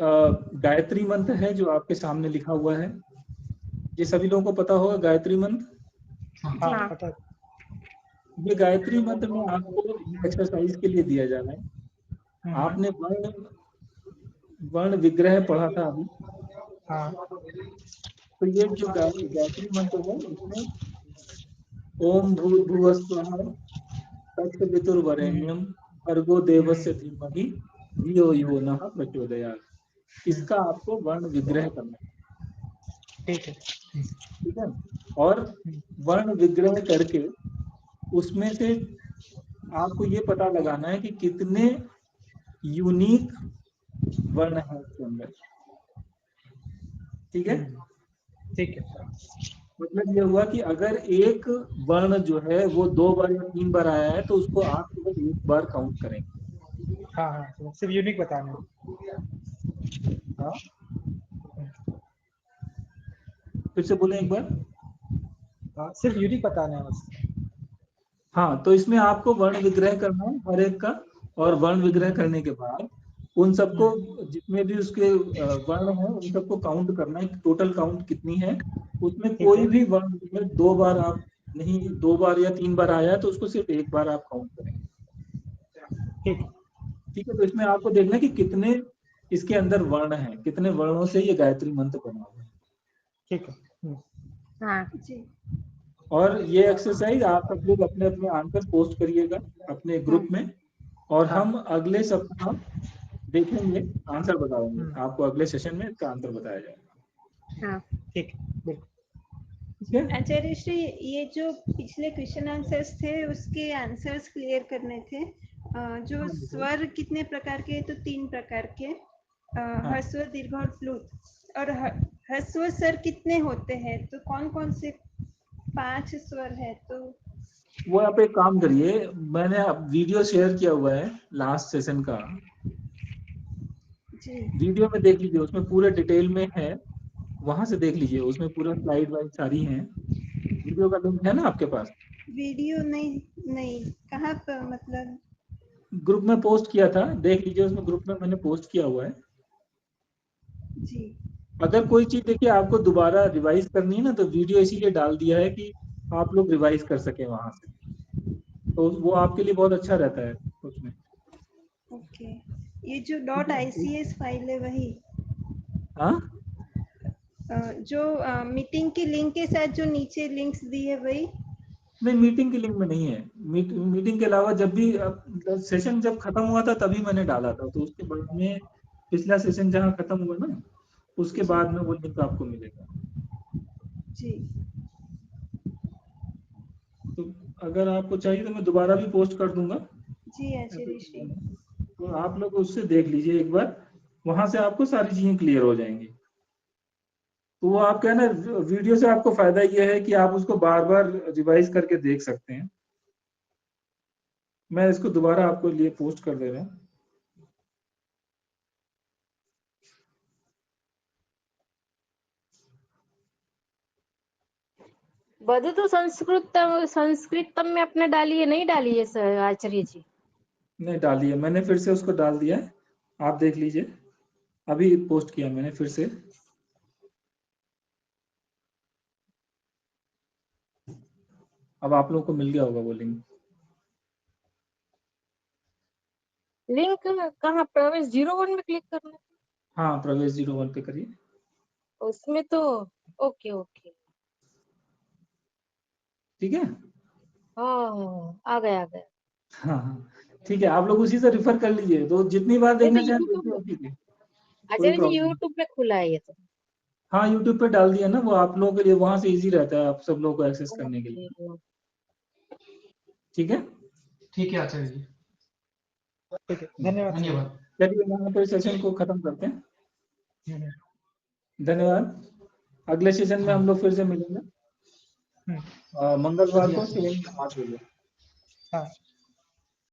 गायत्री मंत्र है जो आपके सामने लिखा हुआ है। ये सभी लोगों को पता होगा गायत्री मंत्र। हाँ, पता। ये गायत्री मंत्र में आपको एक्सरसाइज के लिए दिया जाना है। आपने वर्ण विग्रह पढ़ा था अभी। हाँ, तो ये जो गायत्री मंत्र है इसमें ओम भूर्भुवस्सुवः तत्सवितुर्वरेण्यं भर्गो देवस्य धीमहि धियो यो नः प्रचोदयात्, इसका आपको वर्ण विग्रह करना है। ठीक है। ठीक है, और वर्ण विग्रह करके उसमें से आपको ये पता लगाना है कि कितने यूनिक वर्ण है इसके अंदर। ठीक है, ठीक है। मतलब ये हुआ कि अगर एक वर्ण जो है वो 2 बार या 3 बार आया है तो उसको आप केवल 1 बार काउंट करेंगे। हाँ हाँ, सिर्फ यूनिक बताना है। हाँ, फिर से बोलें एक बार। हाँ, सिर्फ यूनिक बताना है बस। हाँ, तो इसमें आपको वर्ण विग्रह करना है हर एक का, और वर्ण विग्रह करने के बाद उन सबको जितने भी उसके वर्ण हैं उन सबको काउंट करना है, टोटल काउंट कितनी है। उसमें कोई भी वर्ण जो है 2 बार आप नहीं, 2 बार या 3 बार आया है तो उसको सिर्फ 1 बार आप काउंट करेंगे। ठीक है, तो इसमें आपको देखना है कि कितने इसके अंदर वर्ण हैं, कितने वर्णों से ये गायत्री मंत्र बना हुआ है। ठीक है। हाँ जी। और ये एक्सरसाइज आप सब लोग अपने अपने आंसर पोस्ट करिएगा अपने ग्रुप में, और हम अगले सप्ताह देखेंगे, आंसर बताएंगे आपको। अगले सेशन में इसका आंसर बताया जाएगा। हाँ ठीक है, बिल्कुल। ठीक है, आचार्य श्री, ये जो पिछले क्वेश्चन आंसर्स थे उसके आंसर्स क्लियर करने थे। जो हाँ, स्वर कितने प्रकार के, तो 3 प्रकार के, ह्रस्व, दीर्घ और प्लुत। और ह्रस्व स्वर कितने होते हैं, तो कौन कौन से 5 स्वर है? तो वो आप एक काम करिए, मैंने वीडियो शेयर किया हुआ है लास्ट सेशन का, जी वीडियो में देख लीजिए, उसमें पूरे डिटेल में है, वहां से देख लीजिए, उसमें पूरा स्लाइड वाइड सारी हैं। वीडियो का लिंक है ना आपके पास? वीडियो नहीं कहाँ पर, मतलब? ग्रुप में पोस्ट किया था, देख लीजिए, उसमें ग्रुप में मैंने पोस्ट किया हुआ है। जी अगर कोई चीज देखिए आपको दोबारा रिवाइज करनी है ना, तो वीडियो इसीलिए डाल दिया है कि आप लोग रिवाइज कर सके वहां से, तो वो आपके लिए बहुत अच्छा रहता है उसमें। ओके। ये जो .ics फाइल है वही, हाँ, जो मीटिंग की लिंक के साथ जो नीचे लिंक्स दी है वही? नहीं, मीटिंग की लिंक में नहीं है। मीटिंग के अलावा जब भी सेशन जब खत्म हुआ था तभी मैंने डाला था, तो उसके बाद में पिछला सेशन जहाँ खत्म हुआ ना, उसके बाद में वो लिंक आपको मिलेगा। जी तो अगर आपको चाहिए तो मैं दोबारा भी पोस्ट कर दूंगा, जी आचार्य श्री। तो आप लोग उससे देख लीजिए एक बार, वहां से आपको सारी चीजें क्लियर हो जाएंगी। तो वो आपका है ना, वीडियो से आपको फायदा ये है कि आप उसको बार बार रिवाइज करके देख सकते हैं। मैं इसको दोबारा आपको लिए पोस्ट कर दे रहा हूँ। बधु तो संस्कृतम में अपने डाली है, नहीं डाली है सर आचार्य जी? नहीं डाली है, मैंने फिर से उसको डाल दिया है, आप देख लीजिए, अभी पोस्ट किया मैंने फिर से। अब आप लोगों को मिल गया होगा वो लिंक। लिंक कहाँ, प्रवेश 01 में क्लिक करना है? हाँ, प्रवेश 01 पे करिए। उसमें तो ओके ओके, ठीक है, हाँ आ गया आ गया। हाँ हाँ, ठीक है, आप लोग उसी से रिफर कर लीजिए, तो जितनी बार ये तो देखना चाहें देखिए यूट्यूब, उसी से, कोई आचार्य जी प्रॉब्लम नहीं। यूट्यूब पे खुला है ये तो। हाँ, यूट्यूब पे डाल दिया ना, वो आप लोगों के लिए वहां से इजी रहता है आप सब लोगों को एक्सेस करने के लिए। ओके, ठीक है, ठीक है आचार्य जी, ठीक है, धन्यवाद सर। धन्यवाद। चलिए यहाँ पर सेशन को खत्म करते हैं। धन्यवाद। अगले सेशन में हम लोग फिर से मिलेंगे, मंगलवार को Yes, yes. 8 बजे। हाँ।